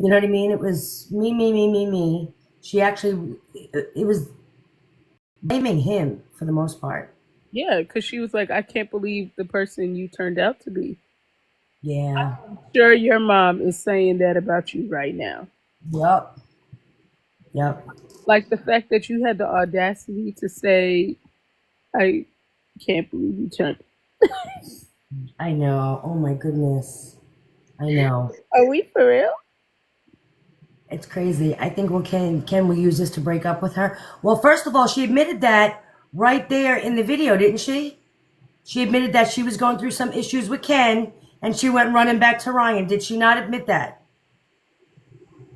You know what I mean? It was me, me, me, me, me. She actually, it was blaming him for the most part. Yeah, because she was like, I can't believe the person you turned out to be. Yeah. Sure, your mom is saying that about you right now. Yep. Yep. Like the fact that you had the audacity to say, I can't believe you turned. I know. Oh my goodness. I know. Are we for real? It's crazy. I think we can we use this to break up with her? Well, first of all, she admitted that right there in the video, didn't she? She admitted that she was going through some issues with Ken and she went running back to Ryan. Did she not admit that?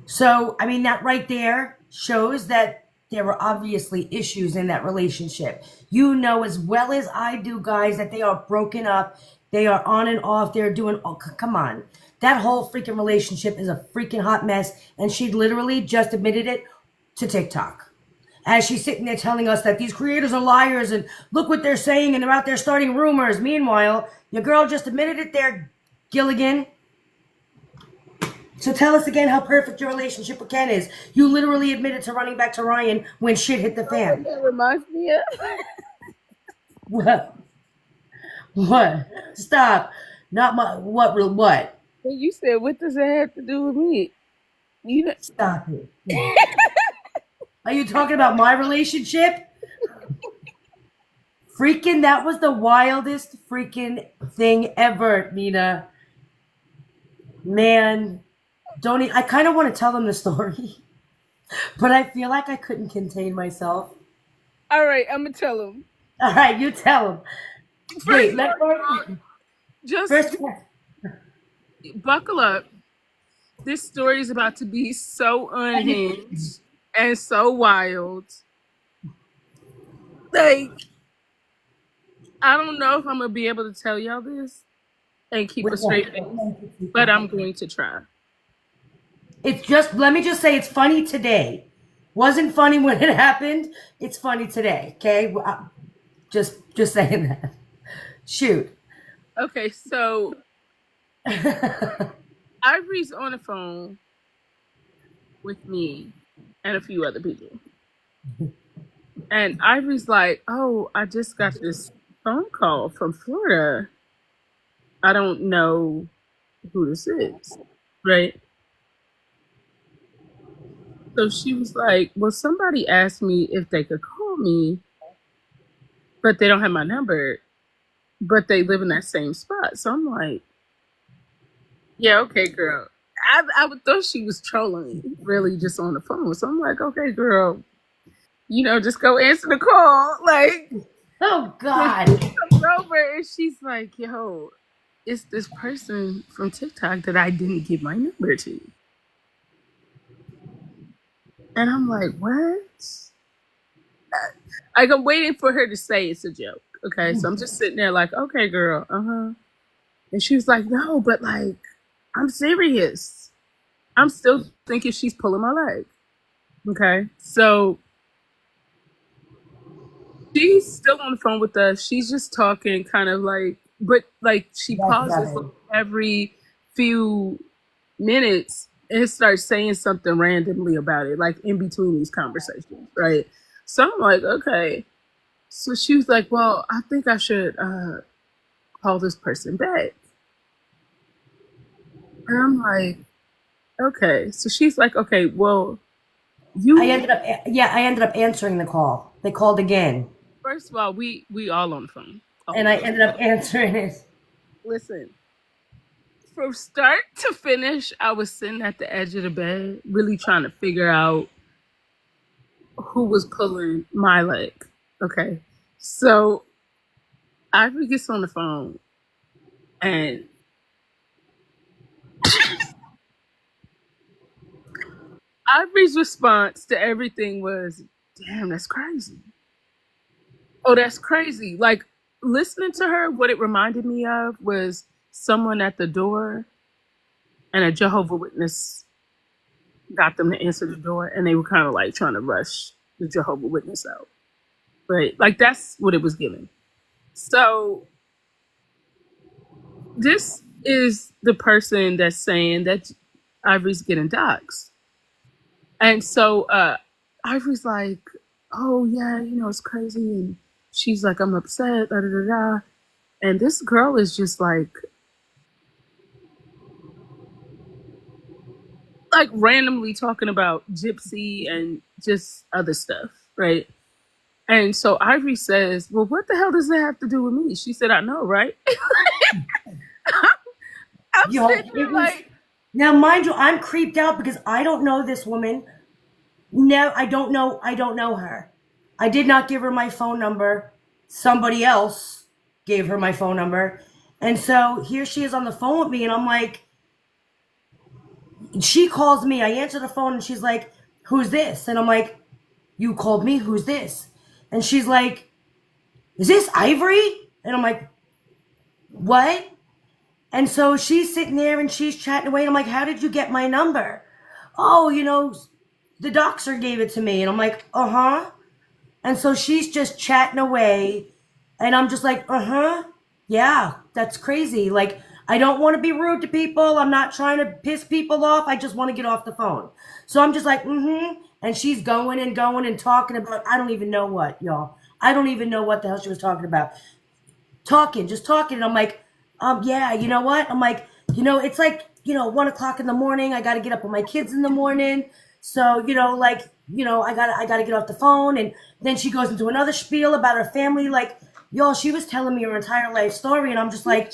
So, I mean, that right there shows that there were obviously issues in that relationship. You know as well as I do, guys, that they are broken up. They are on and off. They're doing, oh, come on. That whole freaking relationship is a freaking hot mess. And she literally just admitted it to TikTok. As she's sitting there telling us that these creators are liars and look what they're saying and they're out there starting rumors. Meanwhile, your girl just admitted it there, Gilligan. So tell us again how perfect your relationship with Ken is. You literally admitted to running back to Ryan when shit hit the You know what fan. that reminds me of? What? What? Stop. Not my what real what? When you said, what does that have to do with me? You know, Stop it. Are you talking about my relationship? Freaking that was the wildest freaking thing ever, Nina. Man, I kind of want to tell them the story, but I feel like I couldn't contain myself. all right, I'm gonna tell him. All right, you tell them. First, Wait, let just first. buckle up. This story is about to be so unhinged and so wild. Like, I don't know if I'm gonna be able to tell y'all this and keep a straight face, but I'm going to try. It's just, let me just say, it's funny today. Wasn't funny when it happened. It's funny today. Okay, just saying that. Shoot. Okay, so Ivory's on the phone with me and a few other people. And Ivory's like, oh, I just got this phone call from Florida. I don't know who this is, right? So she was like, well, somebody asked me if they could call me, but they don't have my number, but they live in that same spot. So I'm like, yeah, okay, girl. I would thought she was trolling, really, just on the phone. So I'm like, okay, girl, just go answer the call. Like, Oh God. comes over and she's like, yo, it's this person from TikTok that I didn't give my number to. And I'm like, what? Like, I'm waiting for her to say it's a joke. Okay, so I'm just sitting there like, okay, girl, uh-huh. And she was like, no, but like, I'm serious. I'm still thinking she's pulling my leg. Okay, so she's still on the phone with us. She's just talking kind of like, but like she pauses like every few minutes and starts saying something randomly about it, like in between these conversations, right? So I'm like, okay. So she was like, well, I think I should call this person back. And I'm like, okay. So she's like, okay, well, I ended up answering the call. They called again, first of all, we all on the phone. and I ended up answering it. Listen, from start to finish, I was sitting at the edge of the bed, really trying to figure out who was pulling my leg. Okay. So Ivory gets on the phone and Ivory's response to everything was, damn, that's crazy. Oh, that's crazy. Like, listening to her, what it reminded me of was someone at the door and a Jehovah Witness got them to answer the door and they were kind of like trying to rush the Jehovah Witness out. Right? Like, that's what it was giving. So this is the person that's saying that Ivory's getting doxxed. And so Ivory's like, oh yeah, you know, it's crazy. And she's like, I'm upset, da da da da. And this girl is just like randomly talking about Gypsy and just other stuff, right? And so Ivory says, well, what the hell does that have to do with me? She said, I know, right? I'm Yo, sitting it there was, like, now mind you, I'm creeped out because I don't know this woman. No, I don't know her. I did not give her my phone number. Somebody else gave her my phone number. And so here she is on the phone with me, and I'm like, she calls me. I answer the phone, and she's like, who's this? And I'm like, you called me? Who's this? And she's like, is this Ivory? And I'm like, what? And so she's sitting there and she's chatting away. And I'm like, how did you get my number? Oh, you know, the doctor gave it to me. And I'm like, uh-huh. And so she's just chatting away. And I'm just like, uh-huh. Yeah, that's crazy. Like, I don't want to be rude to people. I'm not trying to piss people off. I just want to get off the phone. So I'm just like, mm-hmm. And she's going and talking about, I don't even know what, y'all. I don't even know what the hell she was talking about. Just talking. And I'm like, yeah, you know what? I'm like, you know, it's like, 1 o'clock in the morning. I got to get up with my kids in the morning. So, I got to get off the phone. And then she goes into another spiel about her family. Like, y'all, she was telling me her entire life story. And I'm just like,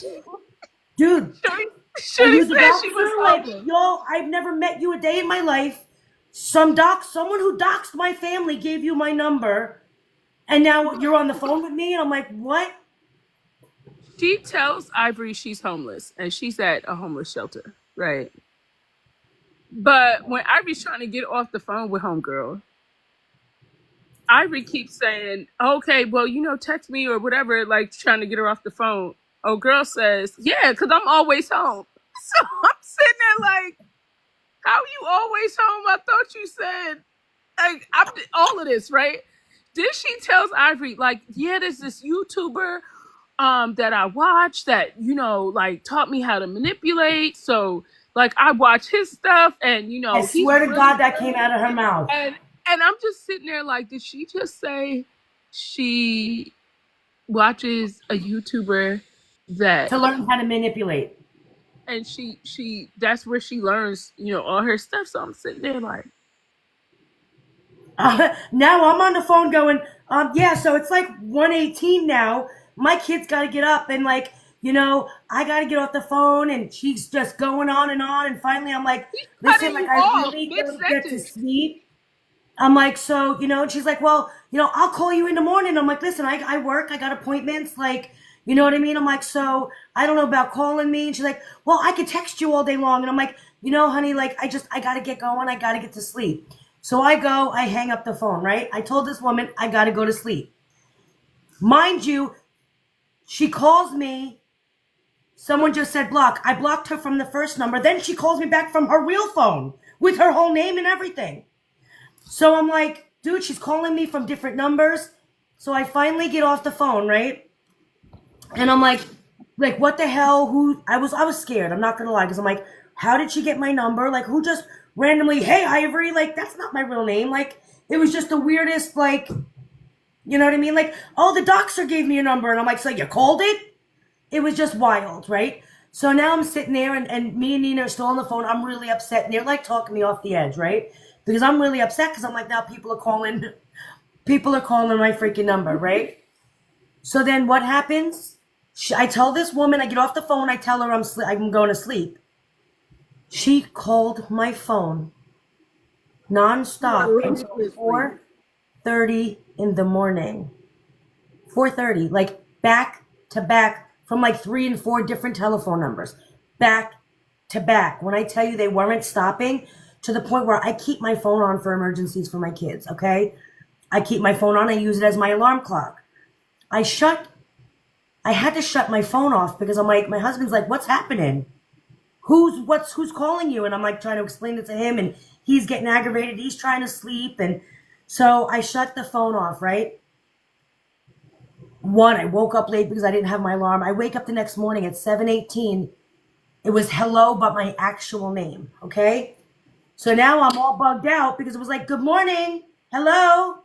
dude, are Shorty you the said she doctor? was Like, over. y'all, I've never met you a day in my life. Someone who doxed my family gave you my number. And now you're on the phone with me. And I'm like, what? She tells Ivory she's homeless and she's at a homeless shelter, right? But when Ivory's trying to get off the phone with homegirl, Ivory keeps saying, okay, well, text me or whatever, like trying to get her off the phone. Oh, girl says, yeah, because I'm always home. So I'm sitting there like, how you always home? I thought you said, like, all of this, right? Then she tells Ivory, like, yeah, there's this YouTuber that I watched that, like taught me how to manipulate. So like I watch his stuff and I he's swear to really God that good. came out of her mouth. And I'm just sitting there like, did she just say she watches a YouTuber that To learn how to manipulate. and she that's where she learns, all her stuff. So I'm sitting there like, Now I'm on the phone going, yeah, so it's like 1:18 now. My kid's got to get up and like, I got to get off the phone. And she's just going on and on. And finally I'm like, he's listen, cutting like you I off really mid got to get to sentence. sleep. I'm like, so, and she's like, well, I'll call you in the morning. I'm like, listen, I work, I got appointments, like, you know what I mean? I'm like, so I don't know about calling me. And she's like, well, I could text you all day long. And I'm like, honey, like, I got to get going. I got to get to sleep. So I hang up the phone, right? I told this woman, I got to go to sleep. Mind you, she calls me. Someone just said block. I blocked her from the first number. Then she calls me back from her real phone with her whole name and everything. So I'm like, dude, she's calling me from different numbers. So I finally get off the phone, right? And I'm like, what the hell? Who? I was scared. I'm not gonna lie, because I'm like, how did she get my number? Like, who just randomly? Hey, Ivory. Like, that's not my real name. Like, it was just the weirdest. Like, you know what I mean? Like, oh, the doctor gave me your number, and I'm like, so you called it? It was just wild, right? So now I'm sitting there, and me and Nina are still on the phone. I'm really upset, and they're like talking me off the edge, right? Because I'm really upset because I'm like, now people are calling my freaking number, right? So then what happens? I tell this woman, I get off the phone, I tell her I'm going to sleep. She called my phone nonstop until 4:30 in the morning. 4:30, like back to back from like 3 and 4 different telephone numbers. Back to back. When I tell you they weren't stopping, to the point where I keep my phone on for emergencies for my kids, okay? I keep my phone on, I use it as my alarm clock. I had to shut my phone off because I'm like, my husband's like, what's happening? Who's calling you? And I'm like trying to explain it to him, and he's getting aggravated. He's trying to sleep. And so I shut the phone off, right? I woke up late because I didn't have my alarm. I wake up the next morning at 7:18 It was hello, but my actual name. Okay. So now I'm all bugged out because it was like, good morning, hello.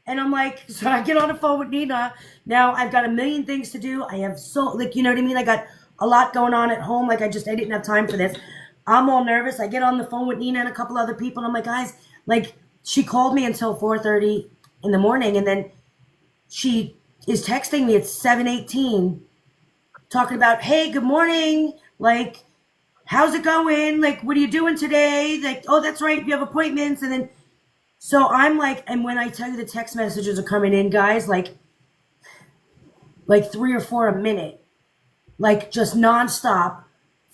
And I'm like, so I get on the phone with Nina. Now I've got a million things to do. I have so, like, you know what I mean? I got a lot going on at home. Like, I didn't have time for this. I'm all nervous. I get on the phone with Nina and a couple other people. And I'm like, guys, like, she called me until 4:30 in the morning. And then she is texting me at 7:18 talking about, hey, good morning. Like, how's it going? Like, what are you doing today? Like, oh, that's right, you have appointments. And then, so I'm like, and when I tell you the text messages are coming in, guys, like 3 or 4 a minute, like just nonstop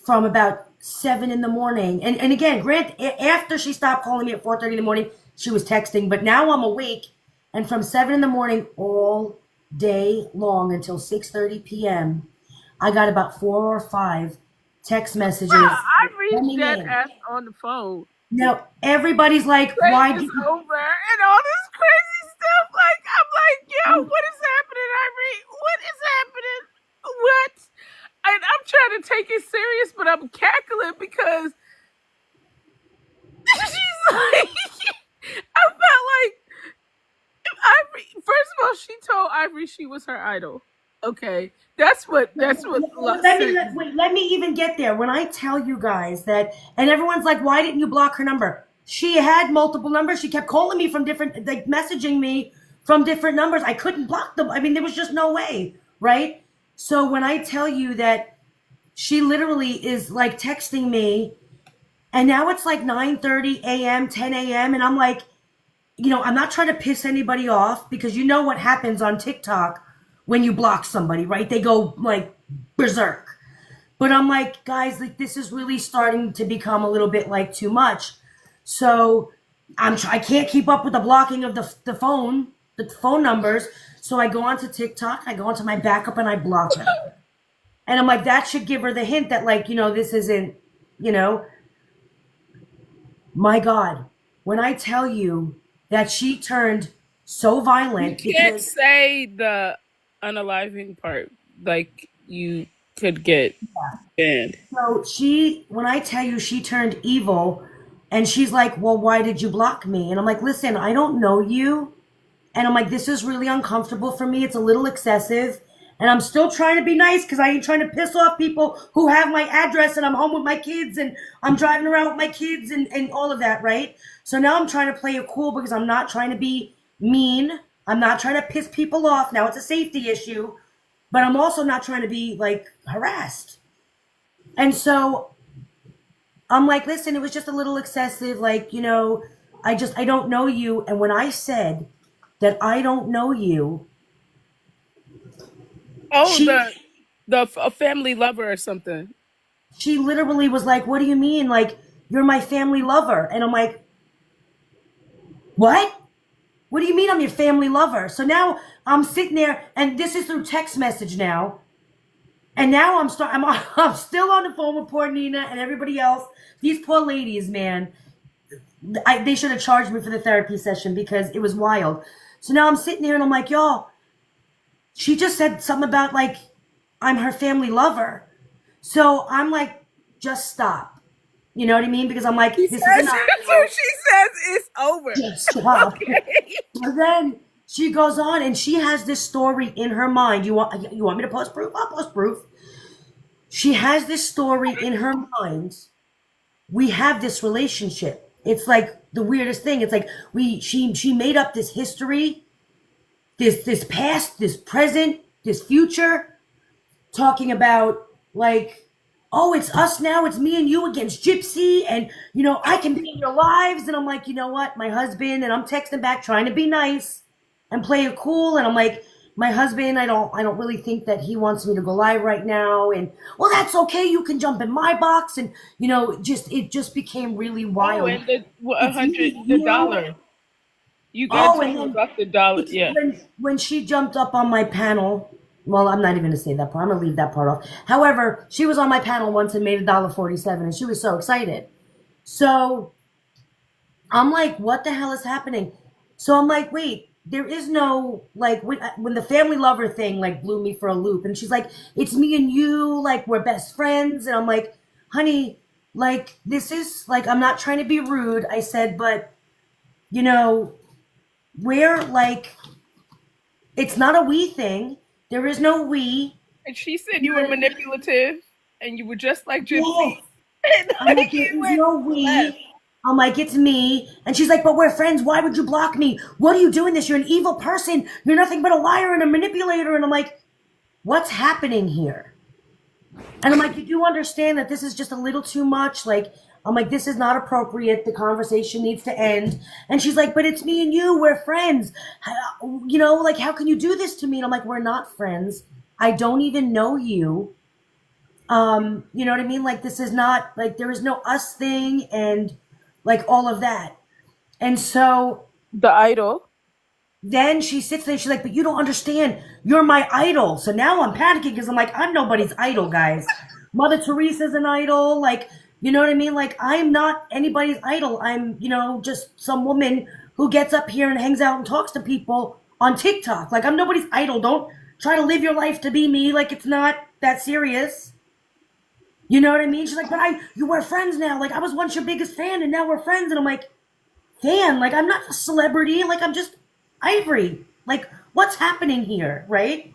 from about 7 in the morning. And again, Grant, after she stopped calling me at 4:30 in the morning, she was texting, but now I'm awake, and from 7 in the morning all day long until 6:30 p.m., I got about 4 or 5 text messages. I reached coming that in. ass on the phone. Now everybody's like, Train why is did you? over and all this crazy stuff. Like, I'm like, yo, what is happening, Irene? What is happening? What? And I'm trying to take it serious, but I'm cackling because she's like, I felt like Ivory. First of all, she told Ivory she was her idol. Okay, that's what. Let me even get there. When I tell you guys that, and everyone's like, why didn't you block her number? She had multiple numbers. She kept calling me from different, like messaging me from different numbers. I couldn't block them. I mean, there was just no way, right? So when I tell you that she literally is like texting me, and now it's like 9:30 a.m., 10 a.m., and I'm like, you know, I'm not trying to piss anybody off because you know what happens on TikTok when you block somebody, right? They go like berserk. But I'm like, guys, like this is really starting to become a little bit like too much. So I can't keep up with the blocking of the phone numbers. So I go onto TikTok, I go onto my backup, and I block her. And I'm like, that should give her the hint that, like, you know, this isn't, you know, my God, when I tell you that she turned so violent. You can't say the unaliving part, like you could get banned. So when I tell you she turned evil, and she's like, well, why did you block me? And I'm like, listen, I don't know you. And I'm like, this is really uncomfortable for me. It's a little excessive. And I'm still trying to be nice because I ain't trying to piss off people who have my address and I'm home with my kids and I'm driving around with my kids and all of that, right? So now I'm trying to play it cool because I'm not trying to be mean. I'm not trying to piss people off. Now it's a safety issue, but I'm also not trying to be like harassed. And so I'm like, listen, it was just a little excessive. Like, you know, I don't know you. And when I said that I don't know you, oh, a family lover or something. She literally was like, what do you mean? Like, you're my family lover. And I'm like, what? What do you mean I'm your family lover? So now I'm sitting there, and this is through text message now. And now I'm still on the phone with poor Nina and everybody else. These poor ladies, man. They should have charged me for the therapy session because it was wild. So now I'm sitting there and I'm like, y'all, she just said something about like, I'm her family lover. So I'm like, just stop. You know what I mean? Because I'm like, this is enough. So she says it's over. Just stop. Okay. And then she goes on and she has this story in her mind. You want me to post proof? I'll post proof. She has this story in her mind. We have this relationship. It's like the weirdest thing. It's like she made up this history, this past, this present, this future, talking about like, oh, it's us now. It's me and you against Gypsy, and you know I can be in your lives. And I'm like, you know what, my husband, and I'm texting back trying to be nice and play it cool. And I'm like, my husband, I don't really think that he wants me to go live right now. And well, that's okay. You can jump in my box, and you know, it just became really wild. Oh, and the $100. You got to about the dollar. Yeah. When she jumped up on my panel. Well, I'm not even going to say that part. I'm going to leave that part off. However, she was on my panel once and made $1.47, and she was so excited. So I'm like, what the hell is happening? So I'm like, wait, there is no, like, when the family lover thing, like, blew me for a loop. And she's like, it's me and you, like, we're best friends. And I'm like, honey, like, this is, like, I'm not trying to be rude. I said, but, you know, we're, like, it's not a we thing. There is no we. And she said you were manipulative and you were just like Yes. Gypsy. And I'm like, like there you is went no left. we. I'm like, it's me. And she's like, but we're friends. Why would you block me? What are you doing this? You're an evil person. You're nothing but a liar and a manipulator. And I'm like, what's happening here? And I'm like, you do understand that this is just a little too much. Like, I'm like, this is not appropriate. The conversation needs to end. And she's like, but it's me and you. We're friends. You know, like, how can you do this to me? And I'm like, we're not friends. I don't even know you. You know what I mean? Like, this is not, like, there is no us thing and, like, all of that. And so The idol. then she sits there and she's like, but you don't understand. You're my idol. So now I'm panicking because I'm like, I'm nobody's idol, guys. Mother Teresa's an idol. Like, you know what I mean? Like, I'm not anybody's idol. I'm, you know, just some woman who gets up here and hangs out and talks to people on TikTok. Like, I'm nobody's idol. Don't try to live your life to be me. Like, it's not that serious. You know what I mean? She's like, but you were friends now. Like, I was once your biggest fan and now we're friends. And I'm like, fan, like, I'm not a celebrity. Like, I'm just Ivory. Like, what's happening here, right?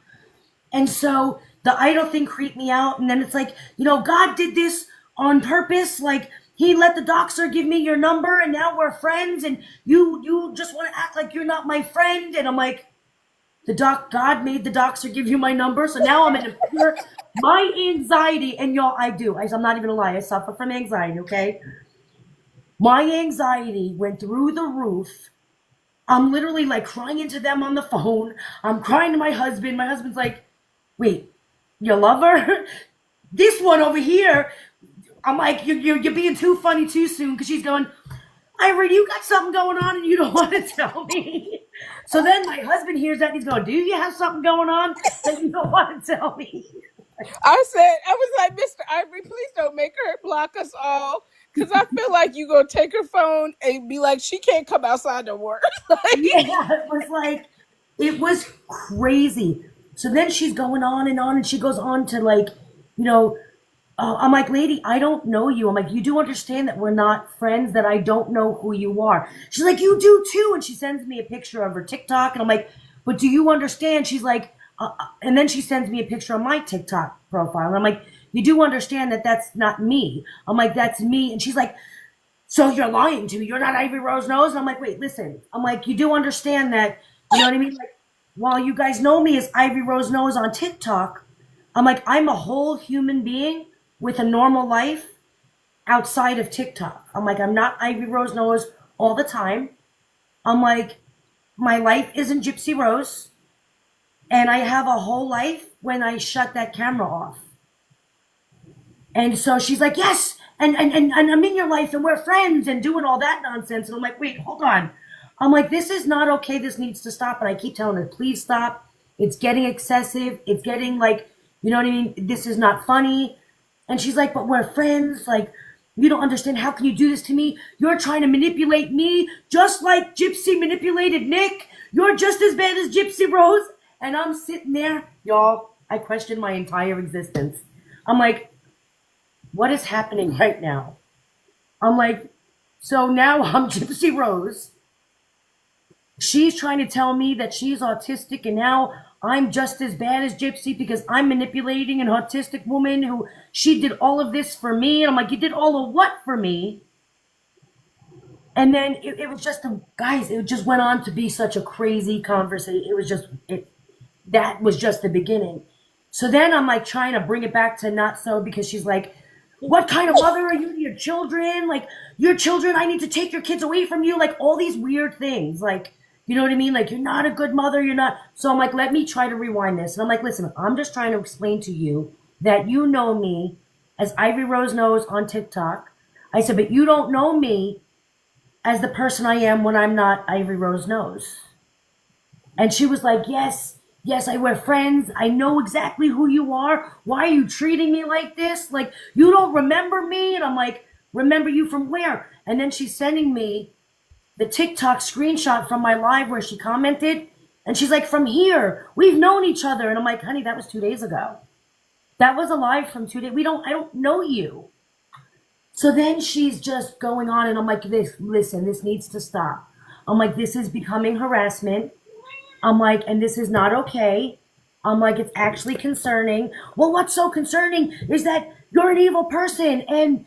And so the idol thing creeped me out. And then it's like, you know, God did this on purpose. Like, he let the doxer give me your number and now we're friends. And you just want to act like you're not my friend. And I'm like, God made the doxer give you my number. So now I'm in a pure, my anxiety. And y'all, I'm not even gonna lie. I suffer from anxiety, okay? My anxiety went through the roof. I'm literally like crying into them on the phone. I'm crying to my husband. My husband's like, wait, you love her? This one over here, I'm like, you're being too funny too soon. Because she's going, Ivory, you got something going on and you don't want to tell me. So then my husband hears that and he's going, do you have something going on that you don't want to tell me? I was like, Mr. Ivory, please don't make her block us all. Because I feel like you going to take her phone and be like, she can't come outside no more. Like, Yeah, it was crazy. So then she's going on and she goes on to like, you know, I'm like, lady, I don't know you. I'm like, you do understand that we're not friends, that I don't know who you are. She's like, you do too. And she sends me a picture of her TikTok. And I'm like, but do you understand? She's like, and then she sends me a picture of my TikTok profile. And I'm like, you do understand that that's not me. I'm like, that's me. And she's like, so you're lying to me. You're not Ivy Rose Nose. And I'm like, wait, listen. I'm like, you do understand that, you know what I mean? Like, while you guys know me as Ivy Rose Nose on TikTok, I'm like, I'm a whole human being with a normal life outside of TikTok. I'm like, I'm not Ivy Rose Nose all the time. I'm like, my life isn't Gypsy Rose. And I have a whole life when I shut that camera off. And so she's like, yes, and I'm in your life and we're friends and doing all that nonsense. And I'm like, wait, hold on. I'm like, this is not okay. This needs to stop. And I keep telling her, please stop. It's getting excessive. It's getting like, you know what I mean? This is not funny. And she's like, but we're friends. Like, you don't understand. How can you do this to me? You're trying to manipulate me just like Gypsy manipulated Nick. You're just as bad as Gypsy Rose. And I'm sitting there, y'all, I questioned my entire existence. I'm like, what is happening right now? I'm like, so now I'm Gypsy Rose. She's trying to tell me that she's autistic and now I'm just as bad as Gypsy because I'm manipulating an autistic woman who she did all of this for me. And I'm like, you did all of what for me? And then it was just, guys, it just went on to be such a crazy conversation. It was just, that was just the beginning. So then I'm like trying to bring it back to not so because she's like, what kind of mother are you to your children? Like, your children, I need to take your kids away from you. Like, all these weird things. Like, you know what I mean? Like, you're not a good mother. You're not. So I'm like, let me try to rewind this. And I'm like, listen, I'm just trying to explain to you that you know me as Ivy Rose Nose on TikTok. I said, but you don't know me as the person I am when I'm not Ivy Rose Nose. And she was like, yes, we're friends. I know exactly who you are. Why are you treating me like this? Like, you don't remember me? And I'm like, remember you from where? And then she's sending me the TikTok screenshot from my live where she commented. And she's like, from here, we've known each other. And I'm like, honey, that was 2 days ago. That was a live from 2 days. I don't know you. So then she's just going on, and I'm like, listen, this needs to stop. I'm like, this is becoming harassment. I'm like, and this is not okay. I'm like, it's actually concerning. Well, what's so concerning is that you're an evil person. And,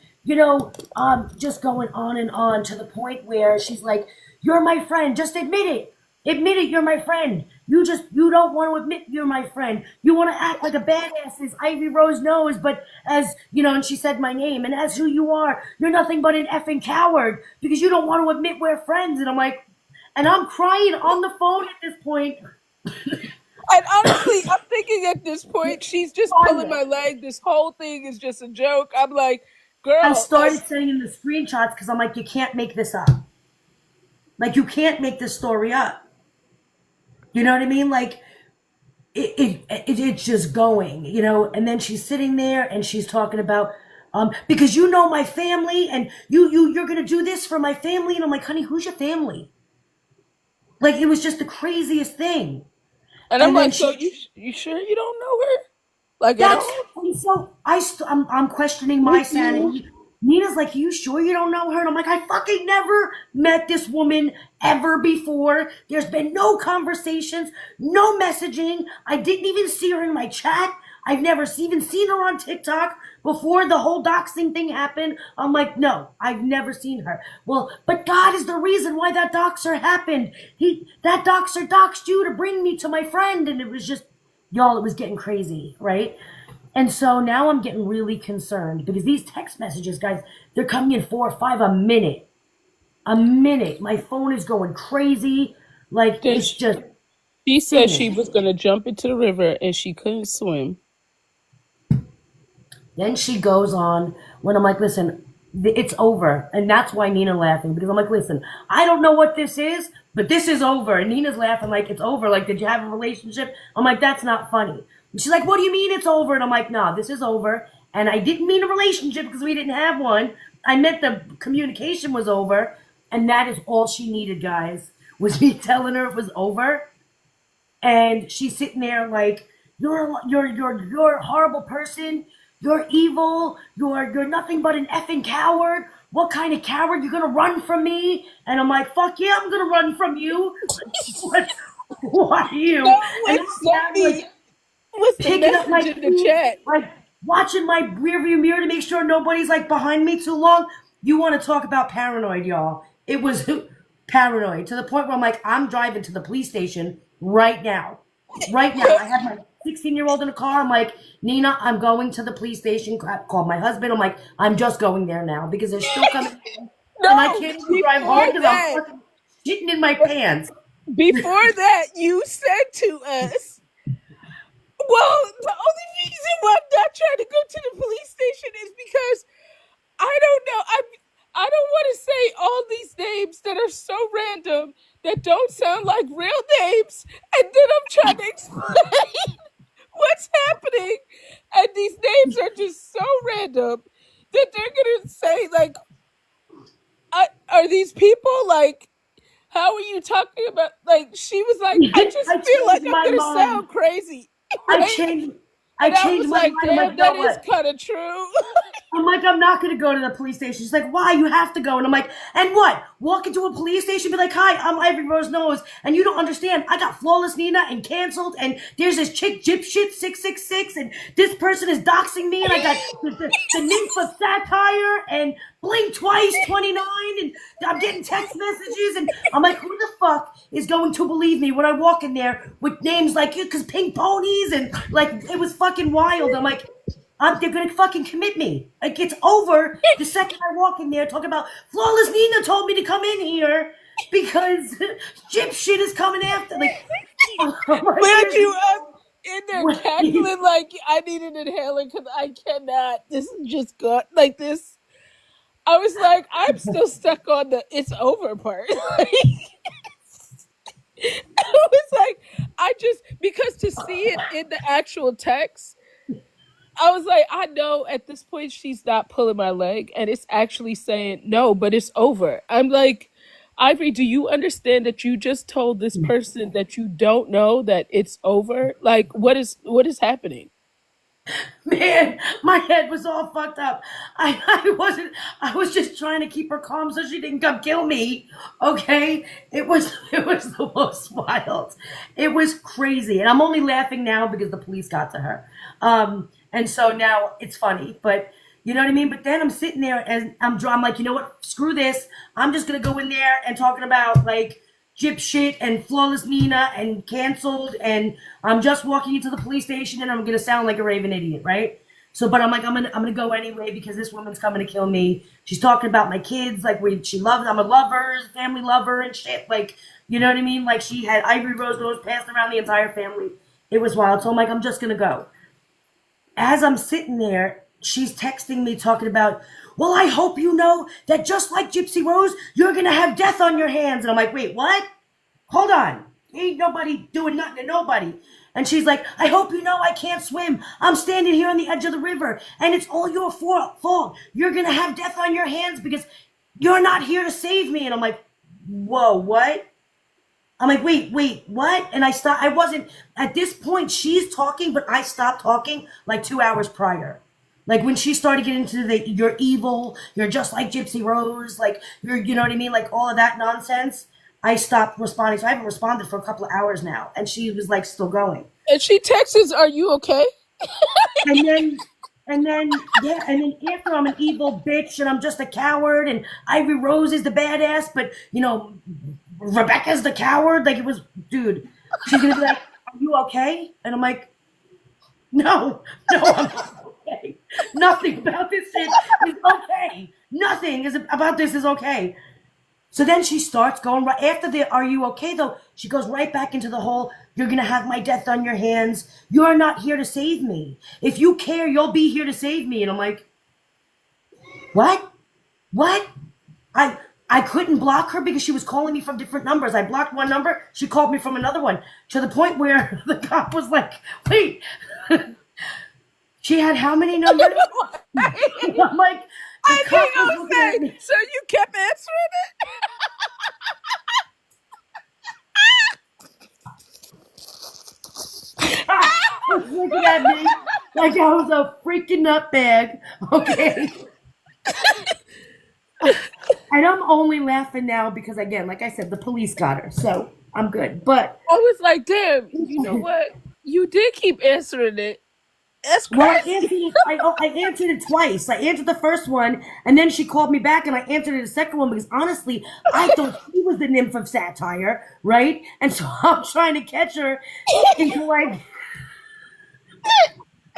just going on to the point where she's like, you're my friend. Just admit it. Admit it, you're my friend. You don't want to admit you're my friend. You want to act like a badass as Ivy Rose knows, but and she said my name, and as who you are, you're nothing but an effing coward because you don't want to admit we're friends. And I'm like, and I'm crying on the phone at this point. And honestly, I'm thinking at this point, she's just pulling my leg. This whole thing is just a joke. I'm like, girl. I started sending the screenshots because I'm like, you can't make this up. Like, you can't make this story up. You know what I mean? Like, it's just going, and then she's sitting there and she's talking about, because you know my family and you're going to do this for my family. And I'm like, honey, who's your family? Like, it was just the craziest thing. And I'm like, so you sure you don't know her? Like, that's, and so I'm questioning my sanity. Nina's like, you sure you don't know her? And I'm like, I fucking never met this woman ever before. There's been no conversations, no messaging. I didn't even see her in my chat. I've never even seen her on TikTok before the whole doxing thing happened. I'm like, no, I've never seen her. Well, but God is the reason why that doxer happened. That doxer doxed you to bring me to my friend. And it was just, y'all, it was getting crazy, right? And so now I'm getting really concerned because these text messages, guys, they're coming in 4 or 5 a minute. A minute. My phone is going crazy. Like, it's just. She said she was going to jump into the river and she couldn't swim. Then she goes on when I'm like, listen, it's over. And that's why Nina laughing, because I'm like, listen, I don't know what this is, but this is over. And Nina's laughing like it's over. Like, did you have a relationship? I'm like, that's not funny. And she's like, what do you mean it's over? And I'm like, no, this is over. And I didn't mean a relationship because we didn't have one. I meant the communication was over. And that is all she needed, guys, was me telling her it was over. And she's sitting there like, you're a horrible person. You're evil. You're nothing but an effing coward. What kind of coward? You're gonna run from me? And I'm like, fuck yeah, I'm gonna run from you. What are you? No, and what's the picking up my in the chat? Like watching my rearview mirror to make sure nobody's like behind me too long. You want to talk about paranoid, y'all? It was paranoid to the point where I'm like, I'm driving to the police station right now. Right now, I have my 16-year-old in the car. I'm like, Nina, I'm going to the police station. Called my husband. I'm like, I'm just going there now because they're still coming. No, and I can't even drive home because I'm fucking shitting in my pants. Before that, you said to us, well, the only reason why I'm not trying to go to the police station is because I don't know. I don't want to say all these names that are so random that don't sound like real names, and then I'm trying to explain what's happening, and these names are just so random that they're gonna say like, are these people like? How are you talking about? Like, she was like, I just feel like I'm gonna sound crazy. Right? I changed my mind. I'm like, that is kind of true. I'm like, I'm not going to go to the police station. She's like, why? You have to go. And I'm like, and what? Walk into a police station, be like, hi, I'm Ivy Rose Nose. And you don't understand. I got Flawless Nina and canceled. And there's this chick, Gypsy 666. And this person is doxing me. And I got the nymph of satire and blink twice 29. And I'm getting text messages. And I'm like, who the fuck is going to believe me when I walk in there with names like you? Because pink ponies. And like, it was fucking wild. I'm like, they're gonna fucking commit me. Like, it's over the second I walk in there talking about Flawless Nina told me to come in here because Gyp shit is coming after. Like, where'd you up in there cackling like I need an inhaler because I cannot. This is just got like this. I was like, I'm still stuck on the it's over part. I was like, because to see it in the actual text, I was like, I know at this point she's not pulling my leg and it's actually saying no, but it's over. I'm like, Ivory, do you understand that you just told this person that you don't know that it's over? Like, what is happening? Man, my head was all fucked up. I was just trying to keep her calm so she didn't come kill me. Okay? It was the most wild. It was crazy. And I'm only laughing now because the police got to her. And so now it's funny, but you know what I mean? But then I'm sitting there and I'm like, you know what? Screw this. I'm just gonna go in there and talking about like gyp shit and flawless Nina and canceled, and I'm just walking into the police station and I'm gonna sound like a raving idiot, right? So, but I'm gonna go anyway because this woman's coming to kill me. She's talking about my kids, like she loves. I'm a lover, family lover, and shit. Like, you know what I mean? Like she had Ivory Rose Rose passed around the entire family. It was wild. So I'm like, I'm just gonna go. As I'm sitting there, she's texting me talking about, well, I hope you know that just like Gypsy Rose, you're gonna have death on your hands. And I'm like, wait, what? Hold on. Ain't nobody doing nothing to nobody. And she's like, I hope you know I can't swim. I'm standing here on the edge of the river, and it's all your fault. You're gonna have death on your hands because you're not here to save me. And I'm like, whoa, what? I'm like, wait, what? And I wasn't, at this point, she's talking, but I stopped talking like 2 hours prior. Like when she started getting into you're evil, you're just like Gypsy Rose, like you know what I mean? Like all of that nonsense. I stopped responding. So I haven't responded for a couple of hours now. And she was like still going. And she texts, "Are you okay?" And then, yeah, and then after I'm an evil bitch and I'm just a coward and Ivy Rose is the badass, but you know, Rebecca's the coward. Like it was, dude, she's gonna be like, are you okay? And I'm like, no, I'm not okay. Nothing about this shit is okay. Nothing about this is okay. So then she starts going right after the are you okay though? She goes right back into the whole, you're gonna have my death on your hands. You're not here to save me. If you care, you'll be here to save me. And I'm like, what? I couldn't block her because she was calling me from different numbers. I blocked one number, she called me from another one, to the point where the cop was like, wait, she had how many numbers? I'm like, I think I was saying, so you kept answering it? Was looking at me like I was a freaking nutbag, okay? And I'm only laughing now because, again, like I said, the police got her, so I'm good. But I was like, damn, you know what? You did keep answering it. That's crazy. Well, I answered it twice. I answered the first one, and then she called me back, and I answered the second one because, honestly, I thought she was the nymph of satire, right? And so I'm trying to catch her into, like...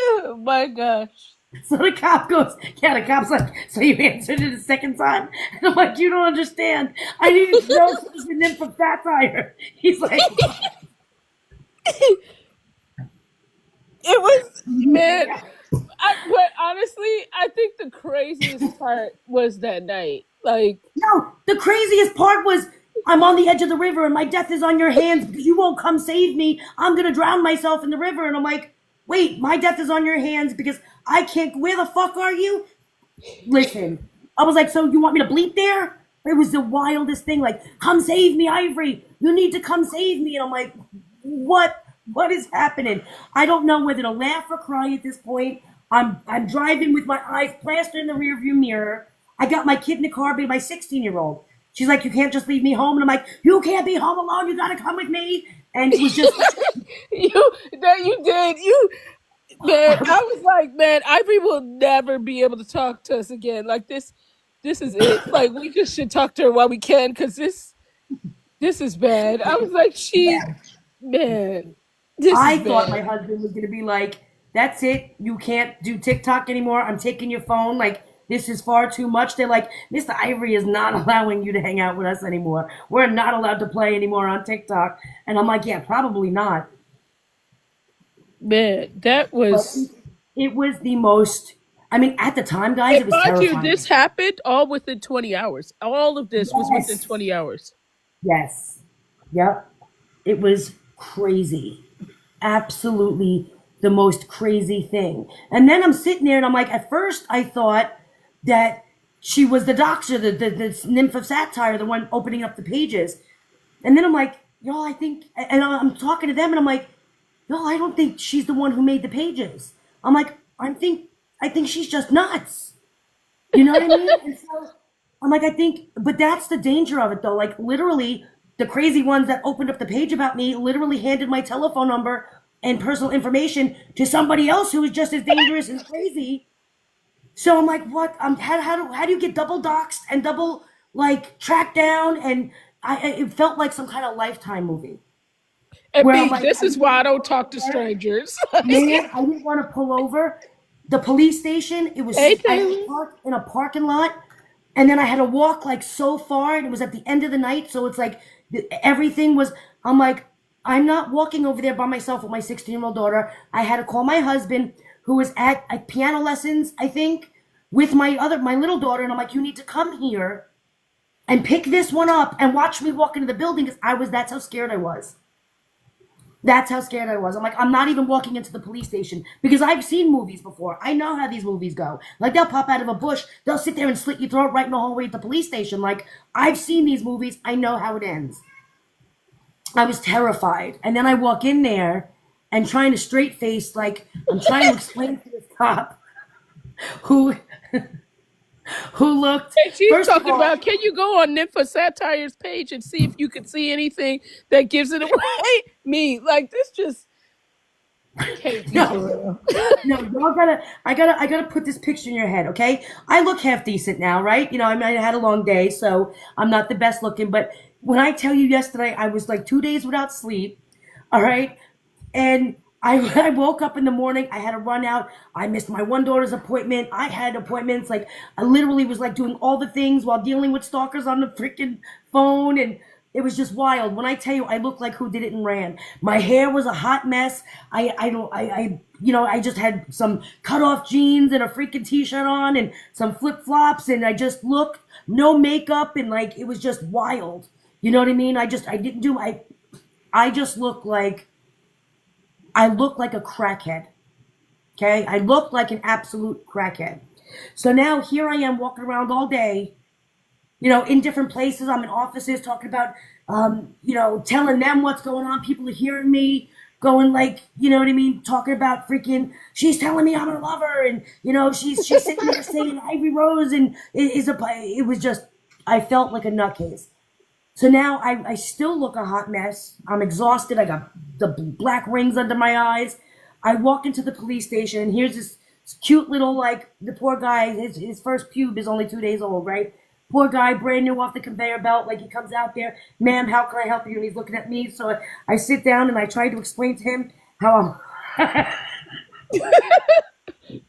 Oh, my gosh. So the cop goes, yeah, the cop's like, so you answered it a second time? And I'm like, you don't understand. I didn't know she was the nymph of satire. He's like... It was, man, but honestly, I think the craziest part was that night. Like, no, the craziest part was I'm on the edge of the river and my death is on your hands because you won't come save me. I'm going to drown myself in the river. And I'm like, wait, my death is on your hands because I can't, where the fuck are you? Listen, I was like, so you want me to bleep there? It was the wildest thing. Like, come save me, Ivory. You need to come save me. And I'm like, what is happening? I don't know whether to laugh or cry at this point. I'm driving with my eyes plastered in the rearview mirror. I got my kid in the car, but my 16-year-old. She's like, you can't just leave me home. And I'm like, you can't be home alone. You gotta come with me. And it was just you did. Man, I was like, man, Ivory will never be able to talk to us again. Like this is it. Like we just should talk to her while we can, because this is bad. I was like, man. I thought my husband was going to be like, that's it. You can't do TikTok anymore. I'm taking your phone. Like, this is far too much. They're like, Mr. Ivory is not allowing you to hang out with us anymore. We're not allowed to play anymore on TikTok. And I'm like, yeah, probably not. Man, that was... It was the most... I mean, at the time, guys, it was terrifying. This happened all within 20 hours. All of this was within 20 hours. Yes. Yep. It was crazy. Absolutely the most crazy thing. And then I'm sitting there and I'm like, at first I thought that she was the doctor, the nymph of satire, the one opening up the pages. And then I'm like, y'all, I think, and I'm talking to them and I'm like, y'all, I don't think she's the one who made the pages. I'm like, I think she's just nuts. You know what I mean? And so I'm like, but that's the danger of it though. Like literally, the crazy ones that opened up the page about me literally handed my telephone number and personal information to somebody else who was just as dangerous and crazy. So I'm like, what? How do you get double doxxed and double like tracked down? And it felt like some kind of Lifetime movie And where I'm B, like, this is why I don't talk to strangers. man, I didn't want to pull over. The police station, Hey, I had to Taylor. park in a parking lot, and then I had to walk like so far, and it was at the end of the night, so it's like everything was. I'm like, I'm not walking over there by myself with my 16-year-old daughter. I had to call my husband, who was at piano lessons, I think, with my little daughter, and I'm like, you need to come here and pick this one up and watch me walk into the building because that's how scared I was. That's how scared I was. I'm like, I'm not even walking into the police station because I've seen movies before. I know how these movies go. Like, they'll pop out of a bush, they'll sit there and slit your throat right in the hallway at the police station. Like, I've seen these movies, I know how it ends. I was terrified. And then I walk in there and trying to straight face, like, I'm trying to explain to this cop who looked. Hey, she's First of talking all, about, can you go on Nympha Satire's page and see if you can see anything that gives it away? Me, like, this just can't be for real. no, I gotta put this picture in your head, okay? I look half decent now, right? You know, I mean, I had a long day, so I'm not the best looking, but when I tell you yesterday, I was like 2 days without sleep, all right? And I woke up in the morning, I had to run out, I missed my one daughter's appointment, I had appointments, like, I literally was like doing all the things while dealing with stalkers on the freaking phone, and it was just wild. When I tell you, I looked like who did it and ran. My hair was a hot mess. I just had some cut off jeans and a freaking t-shirt on and some flip flops, and I just looked no makeup, and like it was just wild. You know what I mean? I just looked like I looked like a crackhead. Okay, I looked like an absolute crackhead. So now here I am walking around all day, you know, in different places. I'm in offices talking about, telling them what's going on. People are hearing me going like, you know what I mean? Talking about freaking, she's telling me I'm her lover. And, you know, she's sitting there saying Ivory Rose and it was just, I felt like a nutcase. So now I still look a hot mess. I'm exhausted. I got the black rings under my eyes. I walk into the police station and here's this cute little, like, the poor guy, his first pube is only 2 days old, right? Poor guy, brand new off the conveyor belt. Like, he comes out there, ma'am, how can I help you? And he's looking at me. So I sit down and I try to explain to him how I'm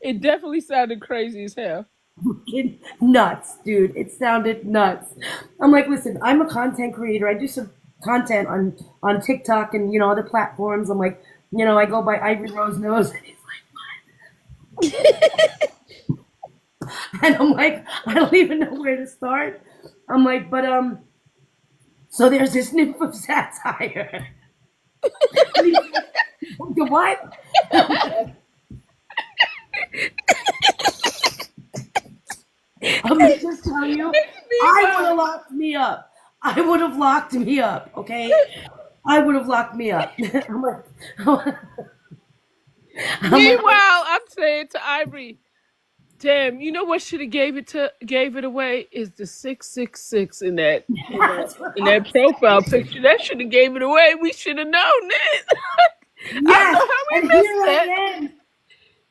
It definitely sounded crazy as hell. fucking nuts, dude. It sounded nuts. I'm like, listen, I'm a content creator. I do some content on TikTok and, you know, other platforms. I'm like, you know, I go by Ivory Rose Nose. And he's like, what? And I'm like, I don't even know where to start. I'm like, but so there's this nymph of satire. What? I'm gonna just tell you, I would have locked me up. I would have locked me up, okay? I would have locked me up. I'm like, Meanwhile, I'm saying to Ivory, damn, you know what should have gave it away is the 666 in that profile picture. That should have gave it away. We should have known it. I don't know yes, how we and missed here I that. am,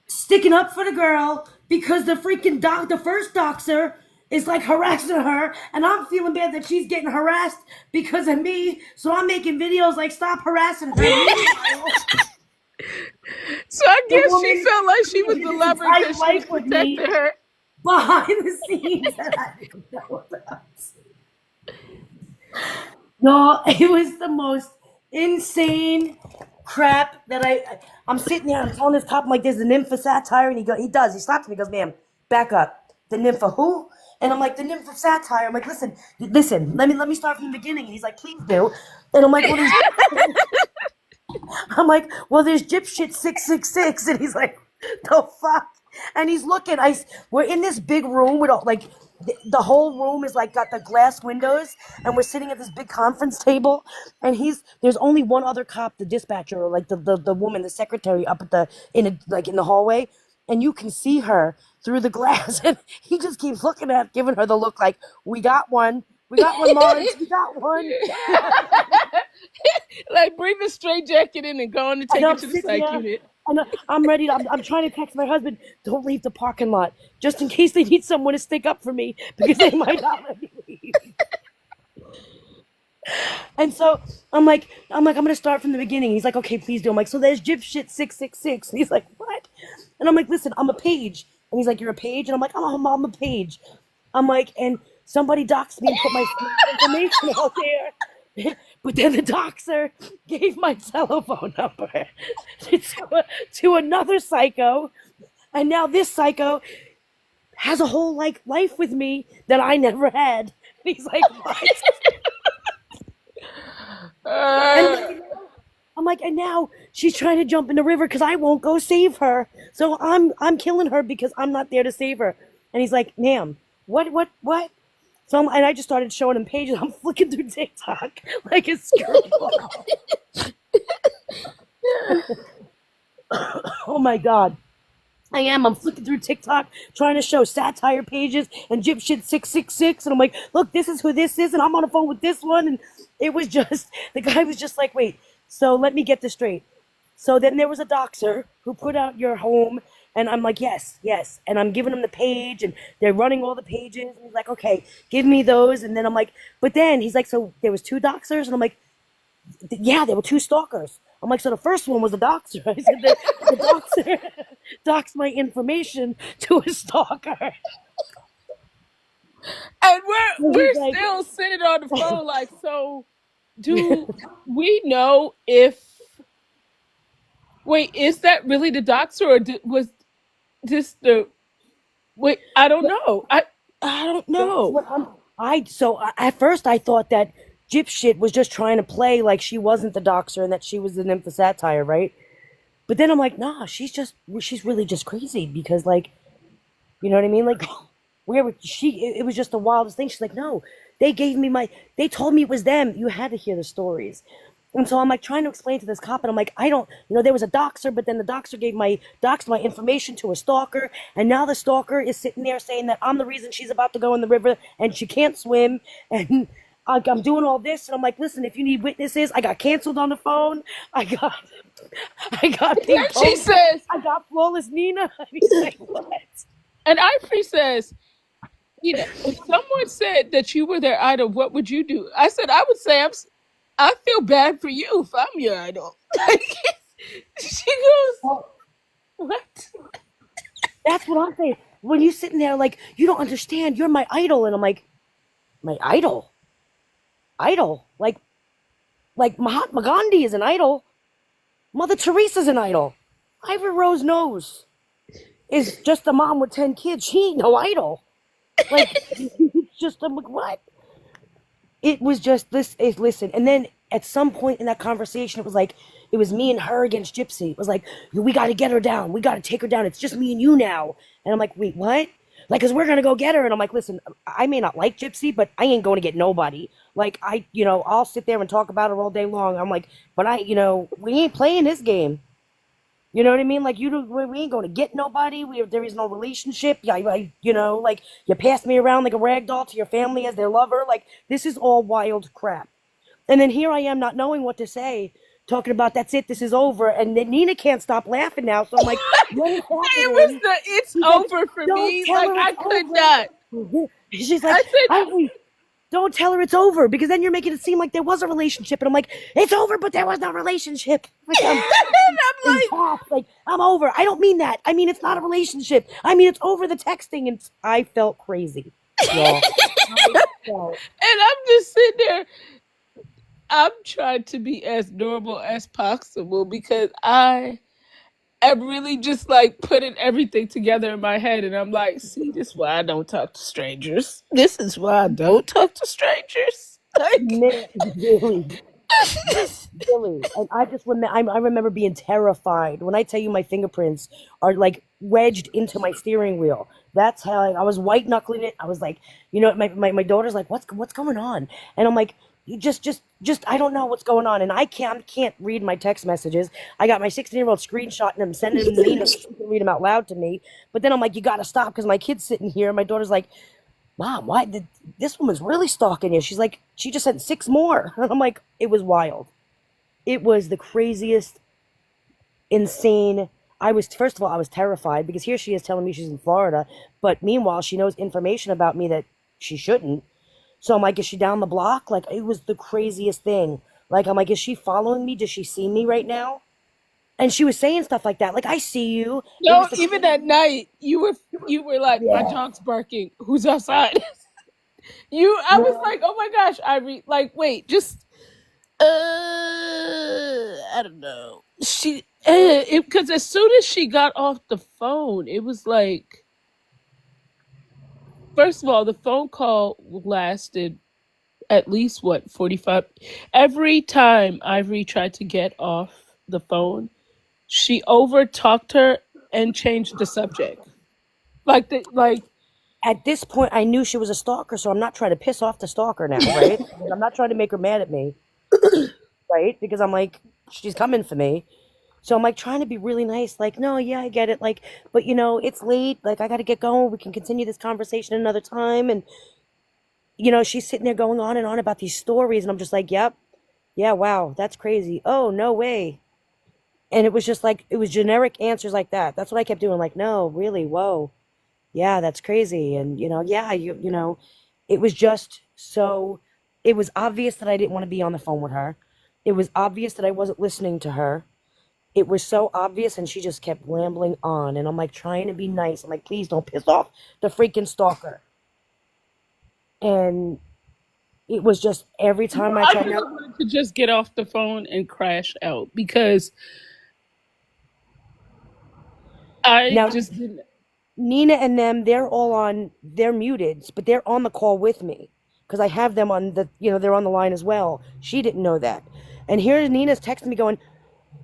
sticking up for the girl because the freaking the first doxer is like harassing her, and I'm feeling bad that she's getting harassed because of me. So I'm making videos like, stop harassing her. So I guess woman she felt like she was the this lover entire because she life with me. protected her. Behind the scenes that I didn't know about. No, it was the most insane crap that I'm sitting there, I'm telling this cop, I'm like, there's the nymph of satire, and he slaps me, he goes, ma'am, back up. The nymph of who? And I'm like, the nymph of satire. I'm like, listen, let me start from the beginning. And he's like, please do. And I'm like, there's Gypsy 666, and he's like, the fuck? And he's looking. We're in this big room with all, like, the whole room is like got the glass windows, and we're sitting at this big conference table, and there's only one other cop, the dispatcher, or like the woman, the secretary, up at the in the hallway, and you can see her through the glass, and he just keeps looking at, giving her the look like, we got one, Lawrence, we got one. Like, bring the straight jacket in and go on to take it to the psych unit. And I'm ready. I'm trying to text my husband, don't leave the parking lot, just in case they need someone to stick up for me, because they might not let me leave. And so I'm like, I'm gonna start from the beginning. He's like, okay, please do. I'm like, so there's Gypsy 666. And he's like, what? And I'm like, listen, I'm a page. And he's like, you're a page? And I'm like, oh, I'm a page. I'm like, and somebody doxed me and put my information out there. But then the doxer gave my telephone number to another psycho. And now this psycho has a whole like life with me that I never had. And he's like, what? And I'm like, and now she's trying to jump in the river because I won't go save her. So I'm killing her because I'm not there to save her. And he's like, ma'am, what? So and I just started showing him pages. I'm flicking through TikTok like a screwball. Oh my God. I'm flicking through TikTok trying to show satire pages and Gypsy 666. And I'm like, look, this is who this is. And I'm on the phone with this one. And it was just, the guy was just like, wait, so let me get this straight. So then there was a doxer who put out your home. And I'm like, yes. And I'm giving him the page and they're running all the pages. And he's like, okay, give me those. And then I'm like, but then he's like, so there was 2 doxers? And I'm like, yeah, there were 2 stalkers. I'm like, so the first one was a doxer. I said the doxer doxed my information to a stalker. And we're like, still sitting on the phone like, so do we know if, wait, is that really the doxer or was this the, wait, I don't know. I don't know. So at first I thought that Gypsy was just trying to play like she wasn't the doxer and that she was the nymph of satire, right? But then I'm like, nah, she's really just crazy because, like, you know what I mean? Like, it was just the wildest thing. She's like, no, they told me it was them. You had to hear the stories. And so I'm like trying to explain to this cop, and I'm like, there was a doxer, but then the doxer doxed my information to a stalker, and now the stalker is sitting there saying that I'm the reason she's about to go in the river and she can't swim, and I'm doing all this, and I'm like, listen, if you need witnesses, I got canceled on the phone. I got then she says, I got flawless Nina. I mean, like, what? And Ivory says, you know, if someone said that you were their idol, what would you do? I said, I would say, I feel bad for you if I'm your idol. She goes, what? That's what I'm saying. When you're sitting there like, you don't understand, you're my idol. And I'm like, my idol? Idol? Like Mahatma Gandhi is an idol. Mother Teresa's an idol. Ivor Rose Nose is just a mom with 10 kids. She ain't no idol. Like, it's just, I'm like, what? It was just this. Listen, and then at some point in that conversation, it was me and her against Gypsy. It was like, we got to get her down. We got to take her down. It's just me and you now. And I'm like, wait, what? Like, because we're going to go get her. And I'm like, listen, I may not like Gypsy, but I ain't going to get nobody. Like, I'll sit there and talk about her all day long. I'm like, but we ain't playing this game. You know what I mean? Like, we ain't going to get nobody. There is no relationship. Like, you pass me around like a rag doll to your family as their lover. Like, this is all wild crap. And then here I am not knowing what to say, talking about that's it, this is over. And then Nina can't stop laughing now. So I'm like, what is happening? It's over for me. Like, I could not. She's like, don't tell her it's over, because then you're making it seem like there was a relationship. And I'm like, it's over, but there was no relationship. Like, and I'm like, I'm over. I don't mean that. I mean, it's not a relationship. I mean, it's over the texting. And I felt crazy. And I'm just sitting there. I'm trying to be as normal as possible because I am really just like putting everything together in my head. And I'm like, see, this is why I don't talk to strangers. This is why I don't talk to strangers. Like, really. And I remember being terrified. When I tell you my fingerprints are like wedged into my steering wheel. That's how I was white knuckling it. I was like, you know, my daughter's like, what's going on? And I'm like, you just I don't know what's going on. And I can't read my text messages. I got my 16-year-old screenshotting them, sending them to Nina so she can read them out loud to me. But then I'm like, you gotta stop because my kid's sitting here. And my daughter's like, Mom, why did this woman's really stalking you? She's like, she just sent 6 more. And I'm like, it was wild. It was the craziest, insane. First of all, I was terrified because here she is telling me she's in Florida, but meanwhile, she knows information about me that she shouldn't. So I'm like, is she down the block? Like, it was the craziest thing. Like, I'm like, is she following me? Does she see me right now? And she was saying stuff like that. Like, I see you. No, even at night, you were like, my Yeah. dog's barking. Who's outside? I was like, oh my gosh, like, wait, just, I don't know. Because as soon as she got off the phone, it was like, first of all, the phone call lasted at least 45. Every time Ivory tried to get off the phone, she over talked her and changed the subject. Like At this point, I knew she was a stalker, so I'm not trying to piss off the stalker now, right? I'm not trying to make her mad at me, right? Because I'm like, she's coming for me. So I'm like trying to be really nice, like, no, yeah, I get it. Like, but you know, it's late. Like, I got to get going. We can continue this conversation another time. And, you know, she's sitting there going on and on about these stories. And I'm just like, yep. Yeah, wow, that's crazy. Oh, no way. And it was just like, it was generic answers like that. That's what I kept doing. Like, no, really, whoa. Yeah, that's crazy. And, you know, yeah, you know, it was just so, it was obvious that I didn't want to be on the phone with her. It was obvious that I wasn't listening to her. It was so obvious, and she just kept rambling on. And I'm like trying to be nice. I'm like, please don't piss off the freaking stalker. And it was just every time I I tried really to. wanted to just get off the phone and crash out because I Now, just didn't. Nina and them, they're muted, but they're on the call with me because I have them on they're on the line as well. She didn't know that. And here Nina's texting me going,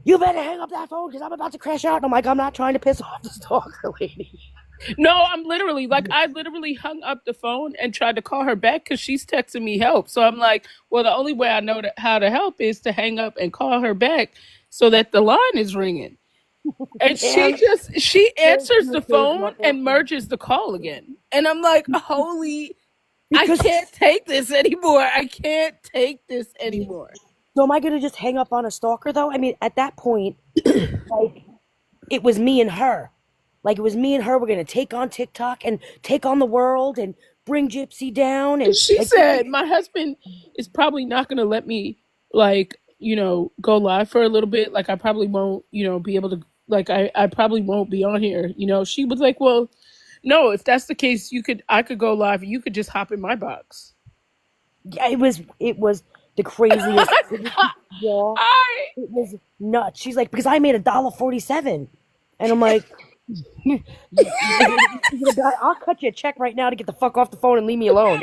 you better hang up that phone because I'm about to crash out. And I'm like, I'm not trying to piss off the stalker lady. No, I'm literally like, I literally hung up the phone and tried to call her back because she's texting me help. So I'm like, well, the only way I know how to help is to hang up and call her back so that the line is ringing. And she answers the phone and merges the call again. And I'm like, holy, I can't take this anymore. I can't take this anymore. So am I going to just hang up on a stalker though? I mean, at that point, like, it was me and her. Like, it was me and her. We're going to take on TikTok and take on the world and bring Gypsy down. And She like, said, my husband is probably not going to let me, like, you know, go live for a little bit. Like, I probably won't, you know, be able to, like, I probably won't be on here. You know, she was like, well, no, if that's the case, I could go live and you could just hop in my box. yeah, it was the craziest. Yeah, I it was nuts. She's like, because I made $1.47. And I'm like, I'll cut you a check right now to get the fuck off the phone and leave me alone.